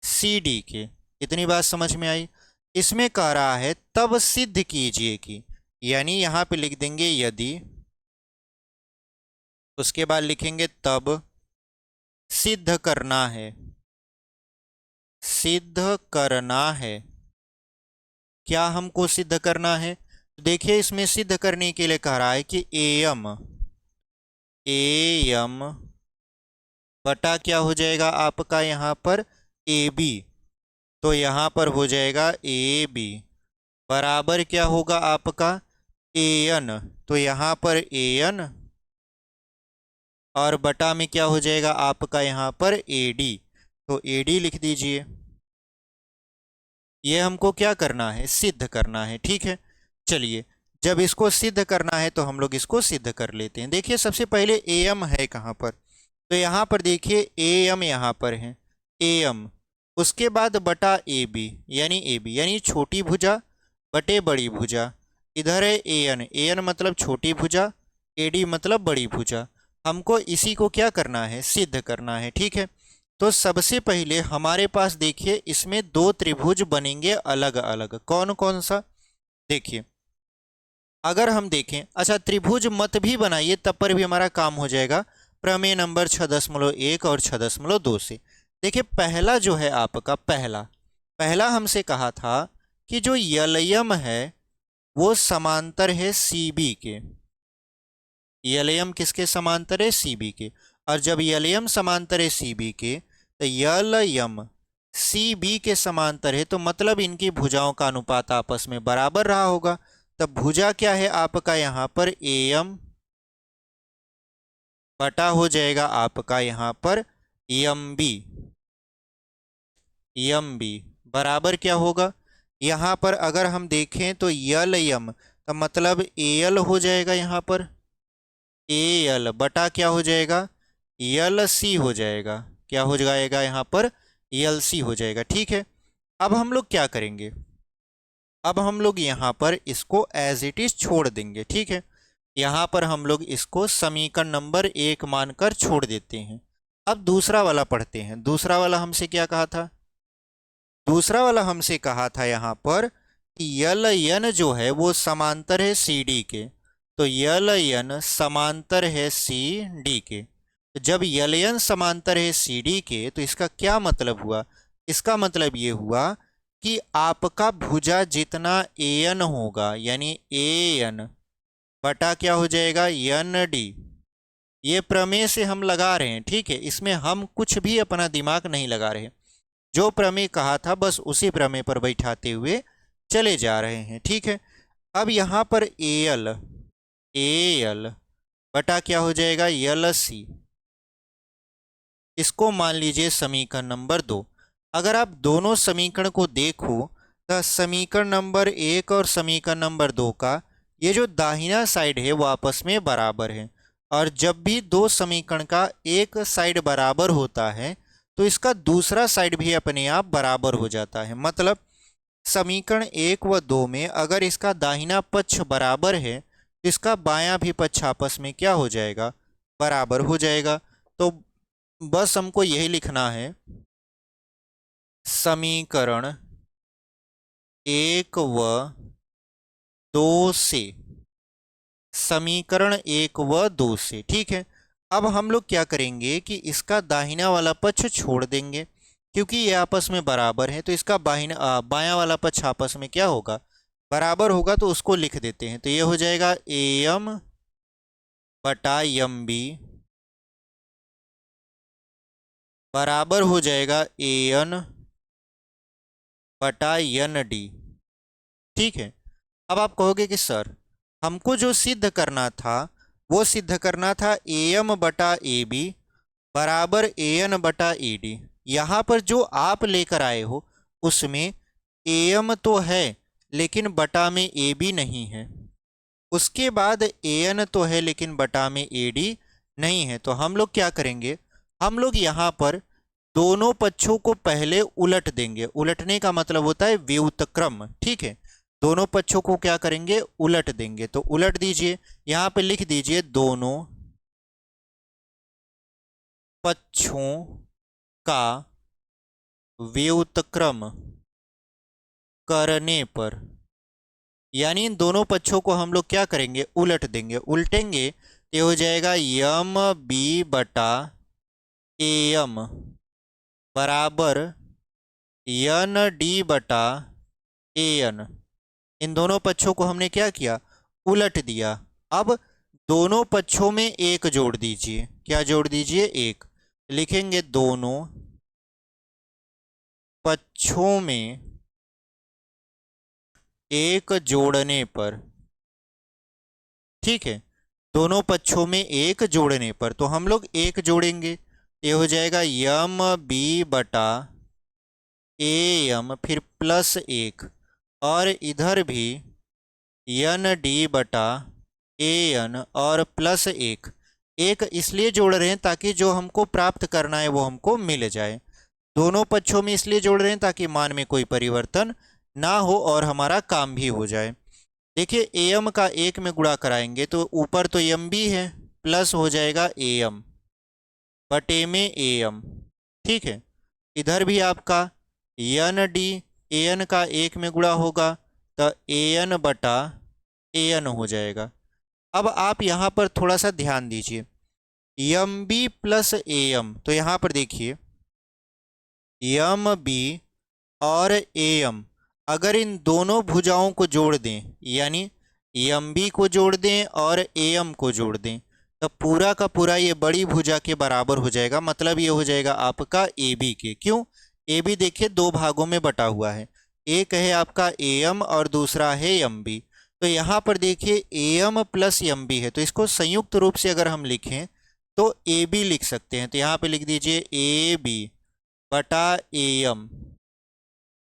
सी डी के। इतनी बात समझ में आई। इसमें कह रहा है तब सिद्ध कीजिए कि, यानी यहाँ पे लिख देंगे यदि, उसके बाद लिखेंगे तब सिद्ध करना है, सिद्ध करना है। क्या हमको सिद्ध करना है, तो देखिए इसमें सिद्ध करने के लिए कह रहा है कि एम, एम बटा क्या हो जाएगा आपका यहाँ पर ए बी, तो यहाँ पर हो जाएगा ए बी बराबर क्या होगा आपका ए एन, तो यहाँ पर ए एन और बटा में क्या हो जाएगा आपका यहाँ पर ए डी, तो ए डी लिख दीजिए। ये हमको क्या करना है, सिद्ध करना है, ठीक है। चलिए जब इसको सिद्ध करना है तो हम लोग इसको सिद्ध कर लेते हैं। देखिए सबसे पहले ए एम है कहाँ पर, तो यहाँ पर देखिए ए एम यहाँ पर है, ए एम, उसके बाद बटा ए बी यानी छोटी भुजा बटे बड़ी भुजा, इधर है ए एन मतलब छोटी भुजा, ए डी मतलब बड़ी भुजा। हमको इसी को क्या करना है, सिद्ध करना है, ठीक है। तो सबसे पहले हमारे पास देखिए इसमें दो त्रिभुज बनेंगे अलग अलग, कौन कौन सा, देखिए अगर हम देखें, अच्छा त्रिभुज मत भी बनाइए तब पर भी हमारा काम हो जाएगा, प्रमेय नंबर 6.1 और 6.2 से। देखिए पहला जो है आपका पहला हमसे कहा था कि जो यलयम है वो समांतर है सी बी के, यलयम किसके समांतर है, सी बी के। और जब यलयम समांतर है सी बी के तो यलयम सी बी के समांतर है, तो मतलब इनकी भुजाओं का अनुपात आपस में बराबर रहा होगा। तब भुजा क्या है आपका यहाँ पर ए एम बटा हो जाएगा आपका यहाँ पर एम बी, एम बी बराबर क्या होगा, यहाँ पर अगर हम देखें तो यल यम का मतलब ए एल हो जाएगा, यहाँ पर ए एल बटा क्या हो जाएगा, यल सी हो जाएगा, क्या हो जाएगा यहाँ पर यल सी हो जाएगा, ठीक है। अब हम लोग क्या करेंगे, अब हम लोग यहाँ पर इसको एज इट इज छोड़ देंगे, ठीक है। यहाँ पर हम लोग इसको समीकरण नंबर 1 मानकर छोड़ देते हैं। अब दूसरा वाला पढ़ते हैं। दूसरा वाला हमसे क्या कहा था, दूसरा वाला हमसे कहा था यहाँ पर कि यल यन जो है वो समांतर है सी डी के, तो यल यन समांतर है सी डी के। तो जब यल यन समांतर है सी डी के तो इसका क्या मतलब हुआ, इसका मतलब ये हुआ कि आपका भुजा जितना ए एन होगा यानी ए एन बटा क्या हो जाएगा एन डी, ये प्रमेय से हम लगा रहे हैं, ठीक है। इसमें हम कुछ भी अपना दिमाग नहीं लगा रहे, जो प्रमेय कहा था बस उसी प्रमेय पर बैठाते हुए चले जा रहे हैं, ठीक है। अब यहाँ पर ए एल बटा क्या हो जाएगा यल सी, इसको मान लीजिए समीकरण नंबर 2। अगर आप दोनों समीकरण को देखो तो समीकरण नंबर 1 और समीकरण नंबर 2 का ये जो दाहिना साइड है वो आपस में बराबर है, और जब भी दो समीकरण का एक साइड बराबर होता है तो इसका दूसरा साइड भी अपने आप बराबर हो जाता है। मतलब समीकरण 1 व 2 में अगर इसका दाहिना पक्ष बराबर है तो इसका बायां भी पक्ष आपस में क्या हो जाएगा, बराबर हो जाएगा। तो बस हमको यही लिखना है, समीकरण 1 व 2 से, समीकरण 1 व 2 से, ठीक है। अब हम लोग क्या करेंगे कि इसका दाहिना वाला पक्ष छोड़ देंगे, क्योंकि ये आपस में बराबर है, तो इसका बायां वाला पक्ष आपस में क्या होगा, बराबर होगा, तो उसको लिख देते हैं। तो ये हो जाएगा ए एम बटा एम बी बराबर हो जाएगा ए एन बटा एन डी, ठीक है। अब आप कहोगे कि सर हमको जो सिद्ध करना था वो सिद्ध करना था ए एम बटा ए बी बराबर ए एन बटा ए डी। यहाँ पर जो आप लेकर आए हो उसमें ए एम तो है लेकिन बटा में ए बी नहीं है, उसके बाद ए एन तो है लेकिन बटा में ए डी नहीं है। तो हम लोग क्या करेंगे, हम लोग यहाँ पर दोनों पक्षों को पहले उलट देंगे। उलटने का मतलब होता है व्युत्क्रम, ठीक है। दोनों पक्षों को क्या करेंगे, उलट देंगे। तो उलट दीजिए, यहां पे लिख दीजिए दोनों पक्षों का व्युत्क्रम करने पर, यानी इन दोनों पक्षों को हम लोग क्या करेंगे, उलट देंगे। उलटेंगे तो ये हो जाएगा यम बी बटा ए एम बराबर यन डी बटा ए एन। इन दोनों पक्षों को हमने क्या किया, उलट दिया। अब दोनों पक्षों में एक जोड़ दीजिए। क्या जोड़ दीजिए, एक। लिखेंगे दोनों पक्षों में एक जोड़ने पर, ठीक है। दोनों पक्षों में एक जोड़ने पर तो हम लोग एक जोड़ेंगे, ये हो जाएगा यम बी बटा ए एम फिर प्लस एक, और इधर भी यन डी बटा ए एन और प्लस एक। एक इसलिए जोड़ रहे हैं ताकि जो हमको प्राप्त करना है वो हमको मिल जाए। दोनों पक्षों में इसलिए जोड़ रहे हैं ताकि मान में कोई परिवर्तन ना हो और हमारा काम भी हो जाए। देखिए ए एम का एक में गुणा कराएंगे तो ऊपर तो एम भी है, प्लस हो जाएगा ए एम बटे में ए एम, ठीक है। इधर भी आपका एन डी ए एन का एक में गुणा होगा तो ए एन बटा ए एन हो जाएगा। अब आप यहाँ पर थोड़ा सा ध्यान दीजिए, M B plus A M, तो यहाँ पर देखिए एम बी और ए एम, अगर इन दोनों भुजाओं को जोड़ दें, यानी एम बी को जोड़ दें और ए एम को जोड़ दें, तो पूरा का पूरा ये बड़ी भुजा के बराबर हो जाएगा। मतलब ये हो जाएगा आपका ए बी के। क्यों, ए बी देखिए दो भागों में बटा हुआ है, एक है आपका ए एम और दूसरा है एम बी। तो यहाँ पर देखिए A M plus M B है, तो इसको संयुक्त रूप से अगर हम लिखें तो ए बी लिख सकते हैं। तो यहाँ पे लिख दीजिए ए बी बटा ए एम।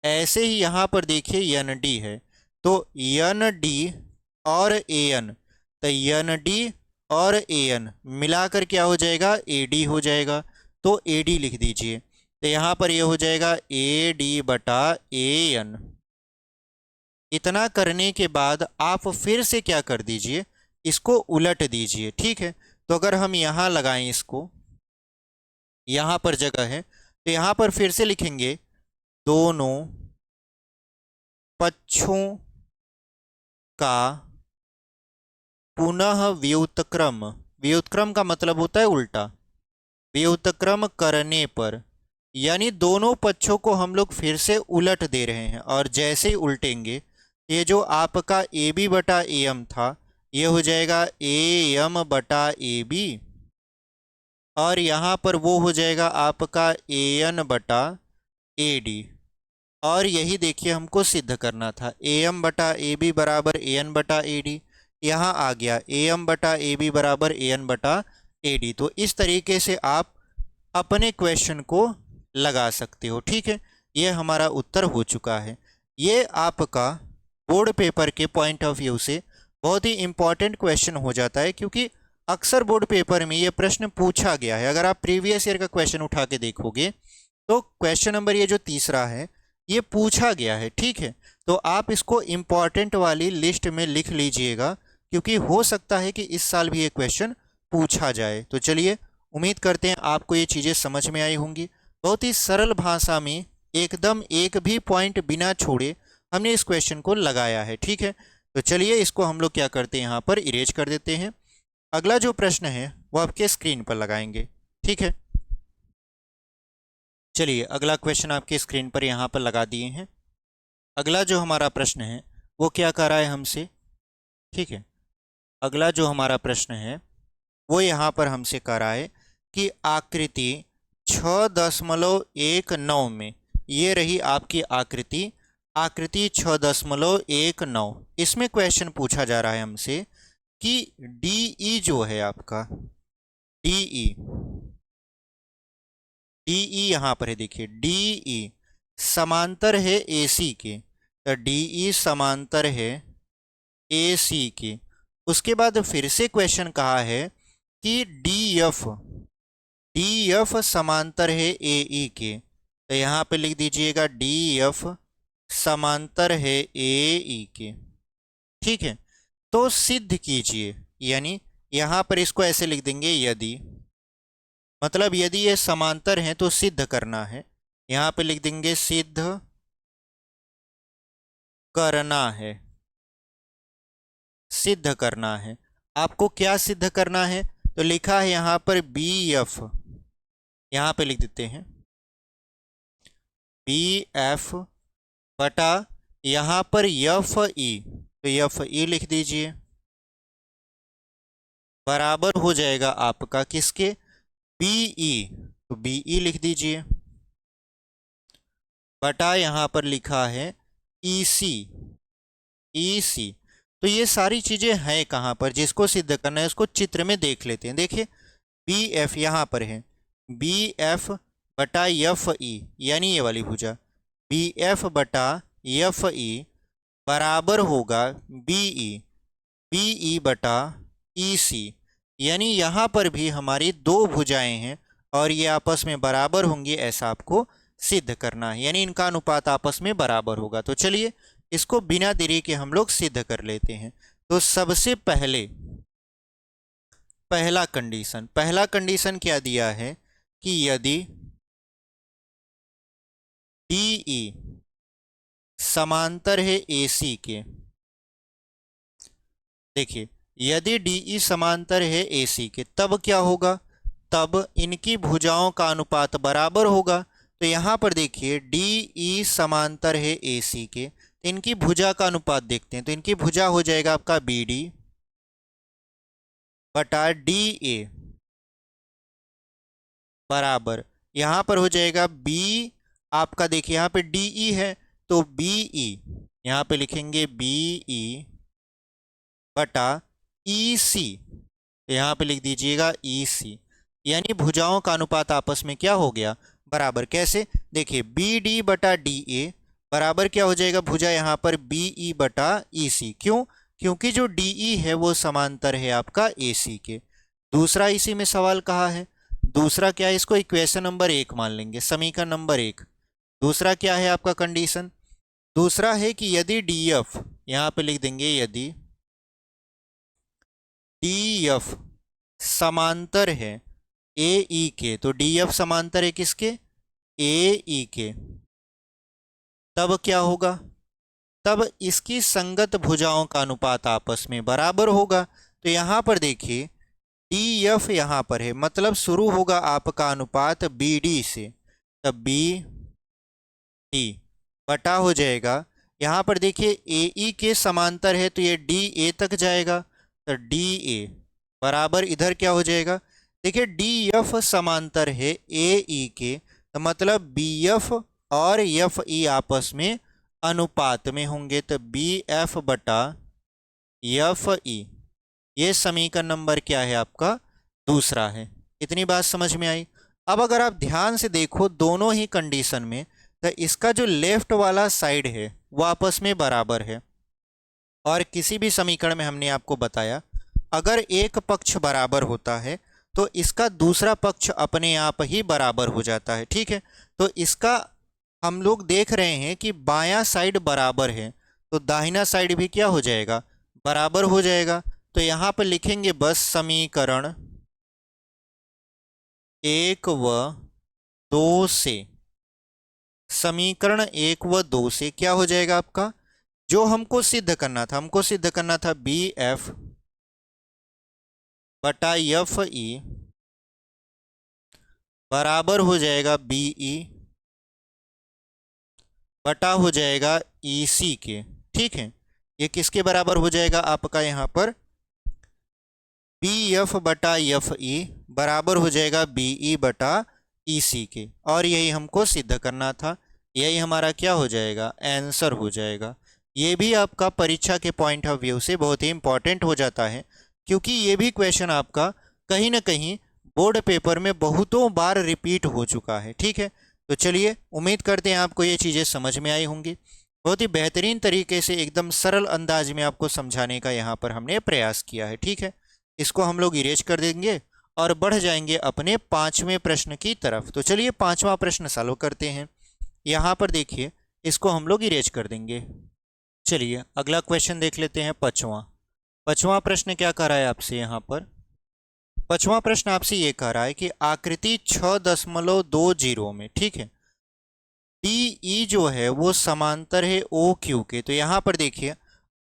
ऐसे ही यहाँ पर देखिए एन डी है, तो एन डी और ए एन, तो एन डी और ए एन मिलाकर क्या हो जाएगा, ए डी हो जाएगा। तो ए डी लिख दीजिए, तो यहाँ पर ये हो जाएगा ए डी बटा ए एन। इतना करने के बाद आप फिर से क्या कर दीजिए, इसको उलट दीजिए, ठीक है। तो अगर हम यहाँ लगाएं इसको, यहाँ पर जगह है तो यहाँ पर फिर से लिखेंगे दोनों पक्षों का पुनः व्युत्क्रम। व्युत्क्रम का मतलब होता है उल्टा। व्युत्क्रम करने पर, यानी दोनों पक्षों को हम लोग फिर से उलट दे रहे हैं, और जैसे ही उल्टेंगे ये जो आपका ए बी बटा ए एम था ये हो जाएगा ए एम बटा ए बी, और यहाँ पर वो हो जाएगा आपका ए एन बटा ए डी। और यही देखिए हमको सिद्ध करना था, ए एम बटा ए बी बराबर ए एन बटा ए डी। यहाँ आ गया ए एम बटा ए बी बराबर ए एन बटा ए डी। तो इस तरीके से आप अपने क्वेश्चन को लगा सकते हो, ठीक है। ये हमारा उत्तर हो चुका है। ये आपका बोर्ड पेपर के पॉइंट ऑफ व्यू से बहुत ही इंपॉर्टेंट क्वेश्चन हो जाता है, क्योंकि अक्सर बोर्ड पेपर में ये प्रश्न पूछा गया है। अगर आप प्रीवियस ईयर का क्वेश्चन उठा के देखोगे तो क्वेश्चन नंबर ये जो तीसरा है ये पूछा गया है, ठीक है। तो आप इसको इम्पॉर्टेंट वाली लिस्ट में लिख लीजिएगा, क्योंकि हो सकता है कि इस साल भी ये क्वेश्चन पूछा जाए। तो चलिए, उम्मीद करते हैं आपको ये चीज़ें समझ में आई होंगी। बहुत ही सरल भाषा में एकदम एक भी पॉइंट बिना छोड़े हमने इस क्वेश्चन को लगाया है, ठीक है। तो चलिए इसको हम लोग क्या करते हैं, यहाँ पर इरेज कर देते हैं। अगला जो प्रश्न है वो आपके स्क्रीन पर लगाएंगे, ठीक है। चलिए अगला क्वेश्चन आपके स्क्रीन पर यहाँ पर लगा दिए हैं। अगला जो हमारा प्रश्न है वो क्या कर रहा है हमसे, ठीक है। अगला जो हमारा प्रश्न है वो यहाँ पर हमसे कह रहा है कि आकृति 6.19 में, ये रही आपकी आकृति, आकृति 6.19, इसमें क्वेश्चन पूछा जा रहा है हमसे कि DE जो है आपका DE यहाँ पर है, देखिए DE समांतर है AC के, तो DE समांतर है AC के। उसके बाद फिर से क्वेश्चन कहा है कि DF डी एफ समांतर है ए ई के, तो यहाँ पे लिख दीजिएगा डी एफ समांतर है ए ई के। ठीक है, तो सिद्ध कीजिए, यानी यहाँ पर इसको ऐसे लिख देंगे यदि, मतलब यदि ये समांतर हैं तो सिद्ध करना है। यहाँ पे लिख देंगे सिद्ध करना है, सिद्ध करना है। आपको क्या सिद्ध करना है, तो लिखा है यहाँ पर बी एफ, यहाँ पे लिख देते हैं बी एफ बटा यहाँ पर एफ ई, तो एफ ई लिख दीजिए, बराबर हो जाएगा आपका किसके, बी ई, तो बी ई लिख दीजिए, बटा यहाँ पर लिखा है ई सी, ई सी। तो ये सारी चीज़ें हैं कहाँ पर, जिसको सिद्ध करना है उसको चित्र में देख लेते हैं। देखिए बी एफ यहाँ पर है, बी एफ बटा एफ ई, यानी ये वाली भुजा बी एफ बटा एफ ई बराबर होगा बी ई बटा ई सी, यानी यहाँ पर भी हमारी दो भुजाएं हैं और ये आपस में बराबर होंगी, ऐसा आपको सिद्ध करना है, यानी इनका अनुपात आपस में बराबर होगा। तो चलिए इसको बिना देरी के हम लोग सिद्ध कर लेते हैं। तो सबसे पहले पहला कंडीशन क्या दिया है कि यदि DE समांतर है AC के, देखिए यदि DE समांतर है AC के तब क्या होगा, तब इनकी भुजाओं का अनुपात बराबर होगा। तो यहाँ पर देखिए DE समांतर है AC के, इनकी भुजा का अनुपात देखते हैं, तो इनकी भुजा हो जाएगा आपका BD बटा DA बराबर, यहाँ पर हो जाएगा B आपका, देखिए यहाँ पे DE है तो BE, यहाँ पे लिखेंगे BE बटा EC, तो यहाँ पे लिख दीजिएगा EC, यानी भुजाओं का अनुपात आपस में क्या हो गया, बराबर। कैसे, देखिए BD बटा DA बराबर क्या हो जाएगा, भुजा यहाँ पर BE बटा EC, क्यों, क्योंकि जो DE है वो समांतर है आपका AC के। दूसरा इसी में सवाल कहा है, दूसरा क्या है, इसको इक्वेशन नंबर 1 मान लेंगे, समीकरण नंबर 1। दूसरा क्या है आपका कंडीशन, दूसरा है कि यदि DF, यहाँ पे लिख देंगे यदि DF समांतर है AE के, तो DF समांतर है किसके, AE के, तब क्या होगा, तब इसकी संगत भुजाओं का अनुपात आपस में बराबर होगा। तो यहाँ पर देखिए DF यहाँ पर है, मतलब शुरू होगा आपका अनुपात BD से, तब BD बटा हो जाएगा, यहाँ पर देखिए AE के समांतर है तो ये DA तक जाएगा, तो DA बराबर इधर क्या हो जाएगा, देखिए DF समांतर है AE के, तो मतलब BF और FE आपस में अनुपात में होंगे, तो BF बटा FE, ये समीकरण नंबर क्या है आपका, दूसरा है। इतनी बात समझ में आई। अब अगर आप ध्यान से देखो दोनों ही कंडीशन में, तो इसका जो लेफ्ट वाला साइड है वो आपस में बराबर है, और किसी भी समीकरण में हमने आपको बताया अगर एक पक्ष बराबर होता है तो इसका दूसरा पक्ष अपने आप ही बराबर हो जाता है। ठीक है, तो इसका हम लोग देख रहे हैं कि बायां साइड बराबर है तो दाहिना साइड भी क्या हो जाएगा, बराबर हो जाएगा। तो यहाँ पर लिखेंगे बस समीकरण 1 व 2 से, समीकरण 1 व 2 से क्या हो जाएगा आपका, जो हमको सिद्ध करना था, हमको सिद्ध करना था BF बटा FE बराबर हो जाएगा BE बटा हो जाएगा EC के। ठीक है, ये किसके बराबर हो जाएगा आपका, यहाँ पर BF बटा FE बराबर हो जाएगा BE बटा EC के, और यही हमको सिद्ध करना था, यही हमारा क्या हो जाएगा, आंसर हो जाएगा। ये भी आपका परीक्षा के पॉइंट ऑफ व्यू से बहुत ही इंपॉर्टेंट हो जाता है, क्योंकि ये भी क्वेश्चन आपका कहीं ना कहीं बोर्ड पेपर में बहुतों बार रिपीट हो चुका है। ठीक है, तो चलिए उम्मीद करते हैं आपको ये चीज़ें समझ में आई होंगी। बहुत ही बेहतरीन तरीके से एकदम सरल अंदाज में आपको समझाने का यहाँ पर हमने प्रयास किया है। ठीक है, इसको हम लोग इरेज कर देंगे और बढ़ जाएंगे अपने 5वें प्रश्न की तरफ। तो चलिए 5वां प्रश्न सॉल्व करते हैं। यहाँ पर देखिए, इसको हम लोग इरेज कर देंगे। चलिए अगला क्वेश्चन देख लेते हैं, 5वां प्रश्न क्या कह रहा है आपसे। यहाँ पर 5वां प्रश्न आपसे ये कह रहा है कि आकृति 6.20 में, ठीक है, डी ई जो है वो समांतर है ओ क्यू के। तो यहाँ पर देखिए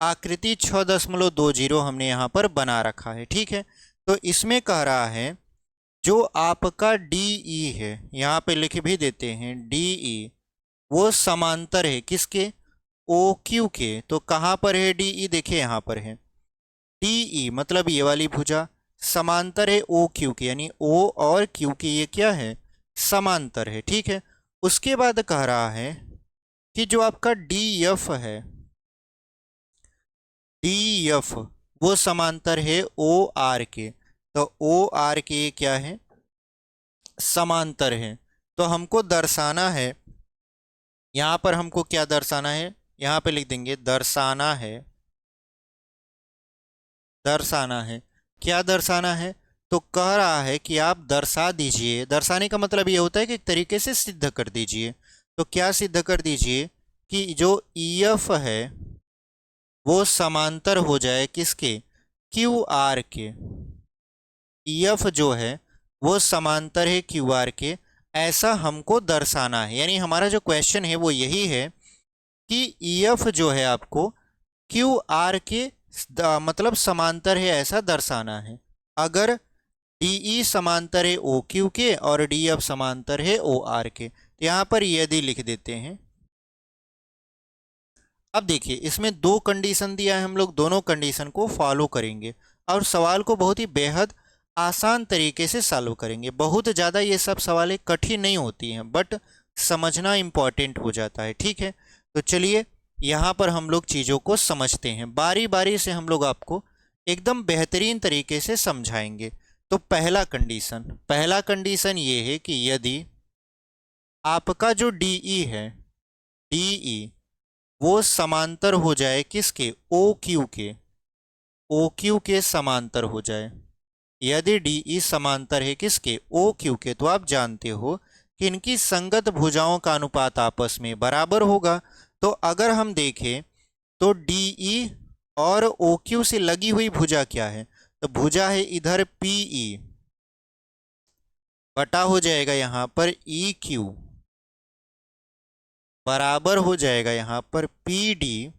आकृति 6.20 हमने यहाँ पर बना रखा है, ठीक है। तो इसमें कह रहा है जो आपका डी ई है, यहाँ पे लिख भी देते हैं डी ई, वो समांतर है किसके, ओ क्यू के। तो कहाँ पर है डी ई, देखिए यहाँ पर है डी ई, मतलब ये वाली भुजा समांतर है ओ क्यू के, यानी ओ और क्यू के ये क्या है, समांतर है, ठीक है। उसके बाद कह रहा है कि जो आपका डी एफ है, डी एफ वो समांतर है ओ आर के। तो ओ आर के क्या है, समांतर है। तो हमको दर्शाना है, यहाँ पर हमको क्या दर्शाना है, यहाँ पे लिख देंगे दर्शाना है, दर्शाना है। क्या दर्शाना है, तो कह रहा है कि आप दर्शा दीजिए। दर्शाने का मतलब ये होता है कि एक तरीके से सिद्ध कर दीजिए। तो क्या सिद्ध कर दीजिए कि जो ईएफ है वो समांतर हो जाए किसके, क्यू आर के। ईएफ जो है वो समांतर है क्यू आर के, ऐसा हमको दर्शाना है। यानी हमारा जो क्वेश्चन है वो यही है कि ईएफ जो है आपको क्यू आर के मतलब समांतर है, ऐसा दर्शाना है। अगर डीई समांतर है ओ क्यू के और डी एफ समांतर है ओ आर के, तो यहाँ पर यदि लिख देते हैं। अब देखिए इसमें 2 कंडीशन दिया है, हम लोग दोनों कंडीशन को फॉलो करेंगे और सवाल को बहुत ही बेहद आसान तरीके से सॉल्व करेंगे। बहुत ज़्यादा ये सब सवालें कठिन नहीं होती हैं, बट समझना इम्पॉर्टेंट हो जाता है, ठीक है। तो चलिए यहाँ पर हम लोग चीज़ों को समझते हैं, बारी बारी से हम लोग आपको एकदम बेहतरीन तरीके से समझाएंगे। तो पहला कंडीशन ये है कि यदि आपका जो डीई है, डीई वो समांतर हो जाए किसके, ओ क्यू के, ओ क्यू के समांतर हो जाए। यदि डीई समांतर है किसके, ओ क्यू के, तो आप जानते हो कि इनकी संगत भुजाओं का अनुपात आपस में बराबर होगा। तो अगर हम देखें तो डीई और ओ क्यू से लगी हुई भुजा क्या है, तो भुजा है इधर पीई, बटा हो जाएगा यहाँ पर ई क्यू, बराबर हो जाएगा यहाँ पर पी डी,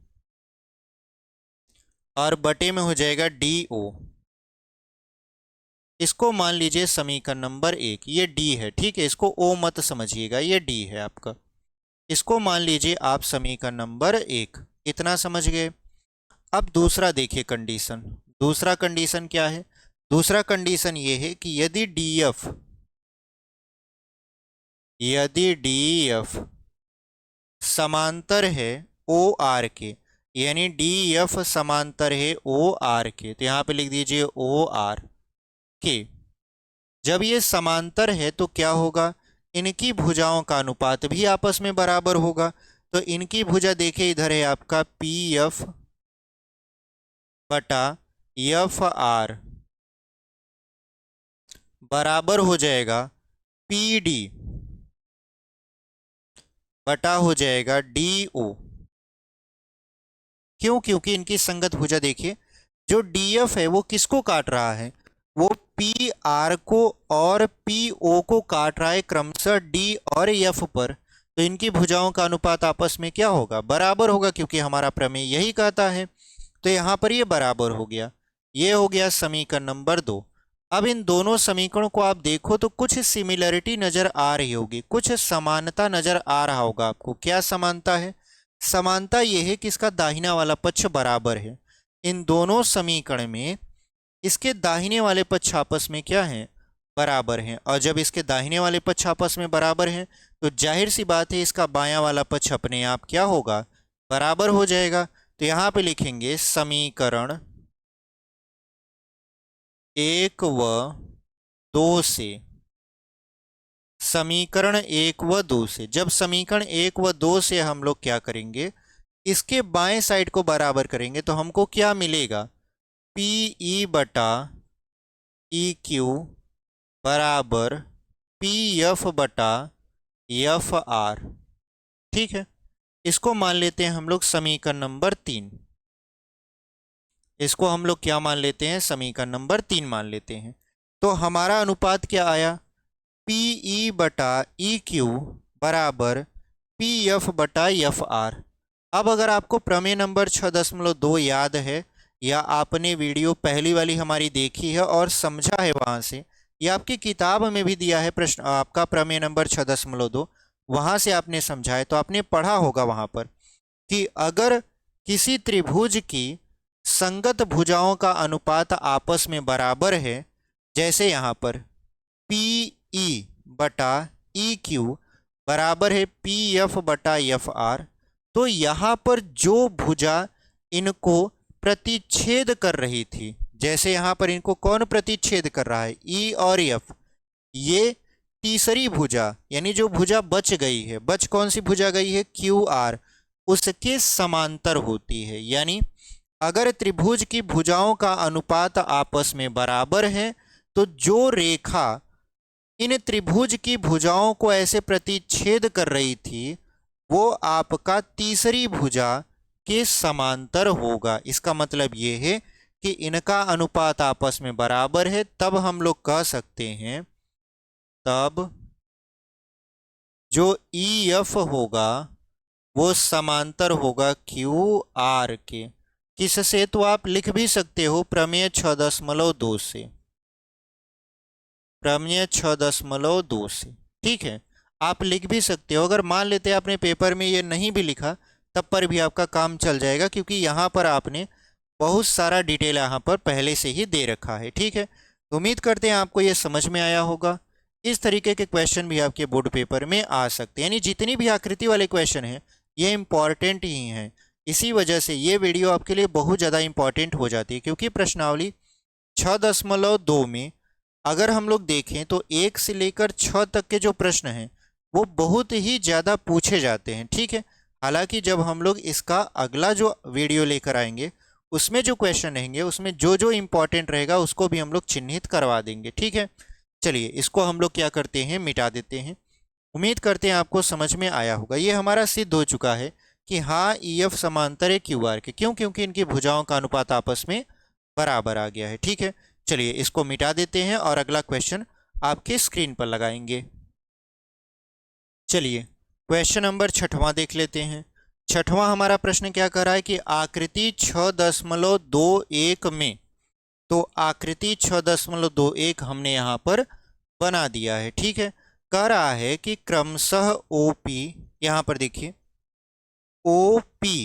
और बटे में हो जाएगा डी ओ। इसको मान लीजिए समीकरण नंबर 1, ये डी है, ठीक है, इसको ओ मत समझिएगा, ये डी है आपका। इसको मान लीजिए आप समीकरण नंबर 1, इतना समझ गए। अब दूसरा देखिए कंडीशन, दूसरा कंडीशन क्या है, दूसरा कंडीशन ये है कि यदि डी एफ समांतर है ओ आर के, यानी डी एफ समांतर है ओ आर के, तो यहाँ पे लिख दीजिए ओ आर के। जब ये समांतर है तो क्या होगा, इनकी भुजाओं का अनुपात भी आपस में बराबर होगा। तो इनकी भुजा देखिए इधर है आपका पी एफ बटा एफ आर, बराबर हो जाएगा पी डी बटा हो जाएगा डी ओ। क्यों, क्योंकि इनकी संगत भुजा देखिए, जो डी एफ है वो किसको काट रहा है, वो पी आर को और पी ओ को काट रहा है क्रमशः डी और एफ पर। तो इनकी भुजाओं का अनुपात आपस में क्या होगा, बराबर होगा, क्योंकि हमारा प्रमेय यही कहता है। तो यहाँ पर ये बराबर हो गया, ये हो गया समीकरण नंबर 2। अब इन दोनों समीकरणों को आप देखो तो कुछ सिमिलरिटी नजर आ रही होगी, कुछ समानता नजर आ रहा होगा आपको। क्या समानता है, समानता ये है कि इसका दाहिना वाला पक्ष बराबर है। इन दोनों समीकरण में इसके दाहिने वाले पक्ष आपस में क्या है, बराबर हैं। और जब इसके दाहिने वाले पक्ष आपस में बराबर हैं तो जाहिर सी बात है इसका बायां वाला पक्ष अपने आप क्या होगा, बराबर हो जाएगा। तो यहाँ पे लिखेंगे समीकरण 1 व 2 से, समीकरण 1 व 2 से, जब समीकरण 1 व 2 से हम लोग क्या करेंगे, इसके बाएं साइड को बराबर करेंगे तो हमको क्या मिलेगा, पी ई बटा ई क्यू बराबर पी एफ बटा एफ आर। ठीक है, इसको मान लेते हैं हम लोग समीकरण नंबर 3। इसको हम लोग क्या मान लेते हैं, समीकरण नंबर 3 मान लेते हैं। तो हमारा अनुपात क्या आया, पी ई बटा ई क्यू बराबर पी एफ बटा एफ आर। अब अगर आपको प्रमेय नंबर 6.2 याद है या आपने वीडियो पहली वाली हमारी देखी है और समझा है वहाँ से, या आपकी किताब में भी दिया है प्रश्न आपका प्रमेय नंबर 6.2, वहाँ से आपने समझा है, तो आपने पढ़ा होगा वहाँ पर कि अगर किसी त्रिभुज की संगत भुजाओं का अनुपात आपस में बराबर है, जैसे यहाँ पर पी ई बटा ई क्यू बराबर है पी एफ बटा एफ आर, तो यहाँ पर जो भुजा इनको प्रतिच्छेद कर रही थी, जैसे यहाँ पर इनको कौन प्रतिच्छेद कर रहा है, ई और एफ, ये तीसरी भुजा यानी जो भुजा बच गई है, बच कौन सी भुजा गई है, क्यू आर, उसके समांतर होती है। यानी अगर त्रिभुज की भुजाओं का अनुपात आपस में बराबर है तो जो रेखा इन त्रिभुज की भुजाओं को ऐसे प्रतिच्छेद कर रही थी वो आपका तीसरी भुजा के समांतर होगा। इसका मतलब ये है कि इनका अनुपात आपस में बराबर है, तब हम लोग कह सकते हैं, तब जो ई एफ होगा वो समांतर होगा क्यू आर के। किससे, तो आप लिख भी सकते हो प्रमेय 6.2 से, प्रमेय 6.2 से। ठीक है, आप लिख भी सकते हो। अगर मान लेते हैं आपने पेपर में ये नहीं भी लिखा तब पर भी आपका काम चल जाएगा, क्योंकि यहाँ पर आपने बहुत सारा डिटेल यहाँ पर पहले से ही दे रखा है। ठीक है, तो उम्मीद करते हैं आपको ये समझ में आया होगा। इस तरीके के क्वेश्चन भी आपके बोर्ड पेपर में आ सकते हैं, यानी जितनी भी आकृति वाले क्वेश्चन हैं ये इंपॉर्टेंट ही हैं। इसी वजह से ये वीडियो आपके लिए बहुत ज़्यादा इंपॉर्टेंट हो जाती है, क्योंकि प्रश्नावली 6.2 में अगर हम लोग देखें तो 1 से लेकर 6 तक के जो प्रश्न हैं वो बहुत ही ज़्यादा पूछे जाते हैं। ठीक है, हालांकि जब हम लोग इसका अगला जो वीडियो लेकर आएंगे उसमें जो क्वेश्चन रहेंगे उसमें जो जो इम्पोर्टेंट रहेगा उसको भी हम लोग चिन्हित करवा देंगे। ठीक है, चलिए इसको हम लोग क्या करते हैं, मिटा देते हैं। उम्मीद करते हैं आपको समझ में आया होगा। ये हमारा सिद्ध हो चुका है कि हाँ ई एफ समांतर है क्यू आर के, क्यों, क्योंकि इनकी भुजाओं का अनुपात आपस में बराबर आ गया है। ठीक है, चलिए इसको मिटा देते हैं और अगला क्वेश्चन आपके स्क्रीन पर लगाएंगे। चलिए क्वेश्चन नंबर 6वां देख लेते हैं। 6वां हमारा प्रश्न क्या कर रहा है कि आकृति 6.21 में, तो आकृति 6.21 हमने यहाँ पर बना दिया है। ठीक है, कह रहा है कि क्रमशः ओ पी, यहाँ पर देखिए ओ पी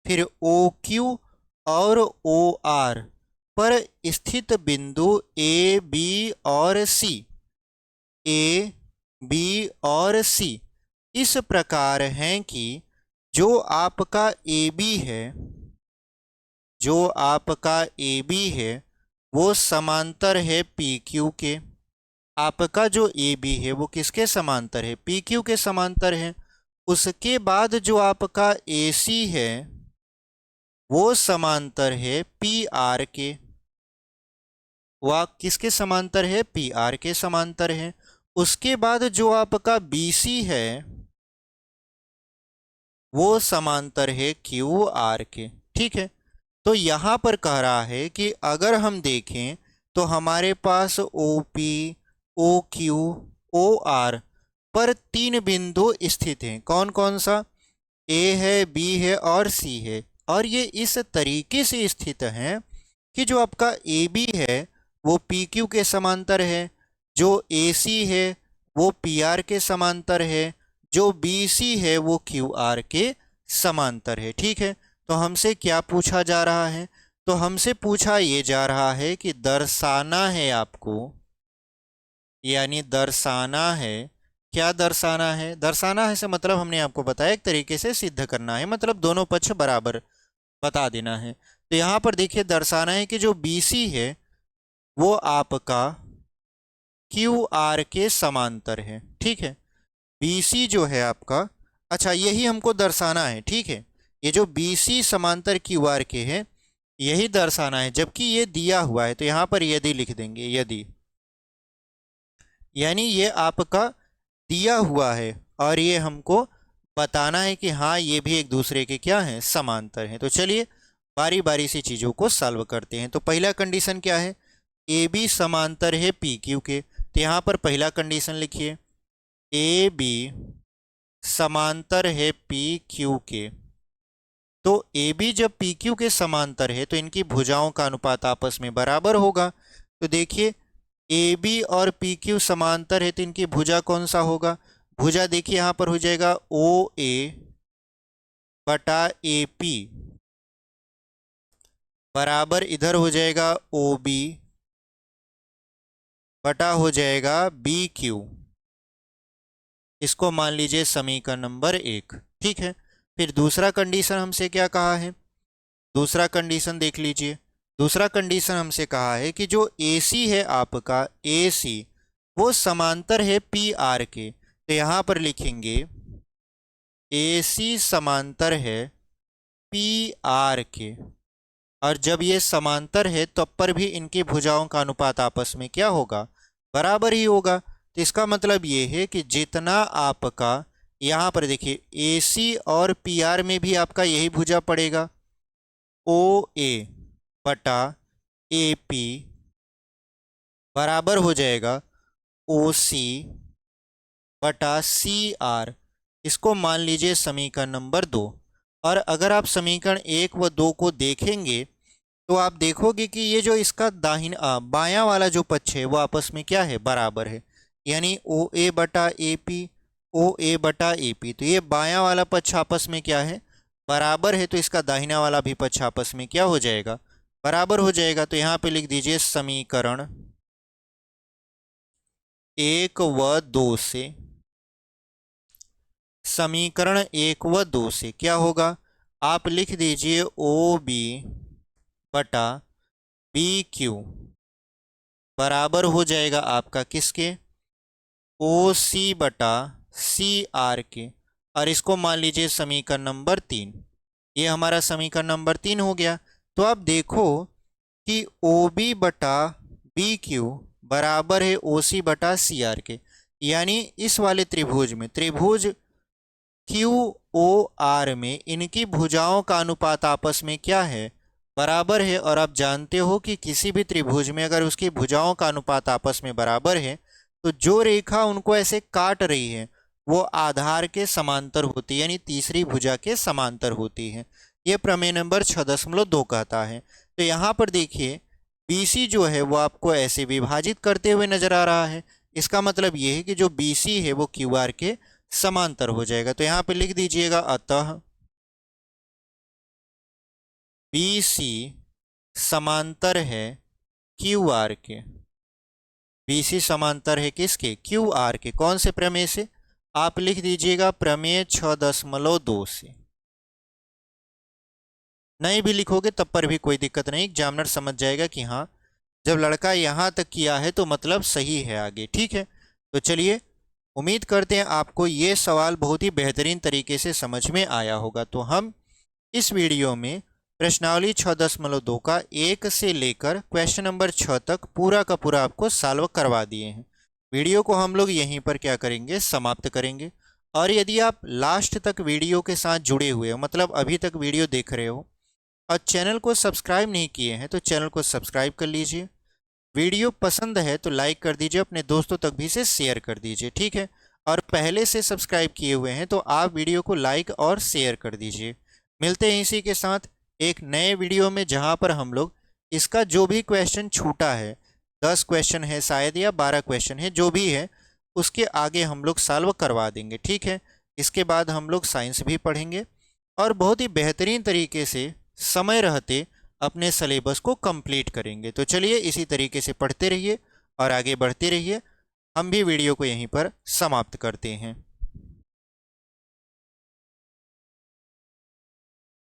फिर ओ क्यू और ओ आर पर स्थित बिंदु ए बी और सी, ए बी और सी इस प्रकार हैं कि जो आपका ए बी है, जो आपका ए बी है वो समांतर है पी क्यू के। आपका जो ए बी है वो किसके समांतर है, पी क्यू के समांतर है। उसके बाद जो आपका ए सी है वो समांतर है पी आर के। वह किसके समांतर है, पी आर के समांतर है। उसके बाद जो आपका बी सी है वो समांतर है क्यू आर के। ठीक है, तो यहाँ पर कह रहा है कि अगर हम देखें तो हमारे पास O P, O Q, O R पर 3 बिंदु स्थित हैं। कौन कौन सा, ए है, बी है और सी है। और ये इस तरीके से स्थित हैं कि जो आपका ए बी है वो पी क्यू के समांतर है, जो ए सी है वो पी आर के समांतर है, जो बी सी है वो क्यू आर के समांतर है। ठीक है, तो हमसे क्या पूछा जा रहा है, तो हमसे पूछा ये जा रहा है कि दर्शाना है आपको, यानी दर्शाना है। क्या दर्शाना है, दर्शाना है से मतलब हमने आपको बताया एक तरीके से सिद्ध करना है, मतलब दोनों पक्ष बराबर बता देना है। तो यहाँ पर देखिए दर्शाना है कि जो बी सी है वो आपका क्यू आर के समांतर है। ठीक है, बी सी जो है आपका, अच्छा यही हमको दर्शाना है। ठीक है, ये जो बी सी समांतर क्यू आर के है यही दर्शाना है, जबकि ये दिया हुआ है तो यहाँ पर यदि लिख देंगे, यदि यानी ये आपका दिया हुआ है और ये हमको बताना है कि हाँ ये भी एक दूसरे के क्या हैं, समांतर हैं। तो चलिए बारी बारी से चीज़ों को सॉल्व करते हैं। तो पहला कंडीशन क्या है, ए बी समांतर है पी क्यू के। तो यहाँ पर पहला कंडीशन लिखिए, ए बी समांतर है पी क्यू के। तो ए बी जब पी क्यू के समांतर है तो इनकी भुजाओं का अनुपात आपस में बराबर होगा। तो देखिए ए बी और पी क्यू समांतर है तो इनकी भुजा कौन सा होगा, भुजा देखिए यहाँ पर हो जाएगा ओ ए बटा ए पी बराबर इधर हो जाएगा ओ बी बटा हो जाएगा बी क्यू। इसको मान लीजिए समीकरण नंबर 1। ठीक है, फिर दूसरा कंडीशन हमसे क्या कहा है, दूसरा कंडीशन देख लीजिए। दूसरा कंडीशन हमसे कहा है कि जो AC है आपका AC वो समांतर है PR के। तो यहाँ पर लिखेंगे AC समांतर है PR के, और जब ये समांतर है तब पर भी इनकी भुजाओं का अनुपात आपस में क्या होगा, बराबर ही होगा। तो इसका मतलब ये है कि जितना आपका यहाँ पर देखिए AC और PR में भी आपका यही भुजा पड़ेगा, OA बटा AP बराबर हो जाएगा OC बटा CR। इसको मान लीजिए समीकरण नंबर 2। और अगर आप समीकरण 1 व 2 को देखेंगे तो आप देखोगे कि ये जो इसका बायां वाला जो पक्ष है वो आपस में क्या है, बराबर है। यानी OA बटा AP OA बटा AP, तो ये बायां वाला पक्ष आपस में क्या है, बराबर है। तो इसका दाहिना वाला भी पक्ष आपस में क्या हो जाएगा, बराबर हो जाएगा। तो यहाँ पे लिख दीजिए समीकरण 1 व 2 से, समीकरण 1 व 2 से क्या होगा, आप लिख दीजिए OB बटा BQ बराबर हो जाएगा आपका किसके, OC बटा CR के। और इसको मान लीजिए समीकरण नंबर 3। ये हमारा समीकरण नंबर 3 हो गया। तो आप देखो कि OB बटा BQ बराबर है OC बटा CR के। यानी इस वाले त्रिभुज में, त्रिभुज QOR में इनकी भुजाओं का अनुपात आपस में क्या है, बराबर है। और आप जानते हो कि किसी भी त्रिभुज में अगर उसकी भुजाओं का अनुपात आपस में बराबर है तो जो रेखा उनको ऐसे काट रही है वो आधार के समांतर होती है, यानी तीसरी भुजा के समांतर होती है। ये प्रमेय नंबर 6.2 कहता है। तो यहाँ पर देखिए BC जो है वो आपको ऐसे विभाजित करते हुए नजर आ रहा है। इसका मतलब ये है कि जो BC है वो QR के समांतर हो जाएगा। तो यहाँ पे लिख दीजिएगा अतः BC समांतर है QR के। BC समांतर है किसके, QR के। कौन से प्रमेय से, आप लिख दीजिएगा प्रमेय 6.2 से। नहीं भी लिखोगे तब पर भी कोई दिक्कत नहीं, एग्जामिनर समझ जाएगा कि हाँ जब लड़का यहाँ तक किया है तो मतलब सही है आगे। ठीक है, तो चलिए उम्मीद करते हैं आपको ये सवाल बहुत ही बेहतरीन तरीके से समझ में आया होगा। तो हम इस वीडियो में प्रश्नावली 6.2 का 1 से लेकर क्वेश्चन नंबर 6 तक पूरा का पूरा आपको सॉल्व करवा दिए हैं। वीडियो को हम लोग यहीं पर क्या करेंगे, समाप्त करेंगे। और यदि आप लास्ट तक वीडियो के साथ जुड़े हुए हो, मतलब अभी तक वीडियो देख रहे हो और चैनल को सब्सक्राइब नहीं किए हैं तो चैनल को सब्सक्राइब कर लीजिए। वीडियो पसंद है तो लाइक कर दीजिए, अपने दोस्तों तक भी इसे शेयर कर दीजिए। ठीक है, और पहले से सब्सक्राइब किए हुए हैं तो आप वीडियो को लाइक और शेयर कर दीजिए। मिलते हैं इसी के साथ एक नए वीडियो में, जहां पर हम लोग इसका जो भी क्वेश्चन छूटा है, 10 क्वेश्चन है शायद या 12 क्वेश्चन है, जो भी है उसके आगे हम लोग सॉल्व करवा देंगे। ठीक है, इसके बाद हम लोग साइंस भी पढ़ेंगे और बहुत ही बेहतरीन तरीके से समय रहते अपने सिलेबस को कंप्लीट करेंगे। तो चलिए इसी तरीके से पढ़ते रहिए और आगे बढ़ते रहिए। हम भी वीडियो को यहीं पर समाप्त करते हैं।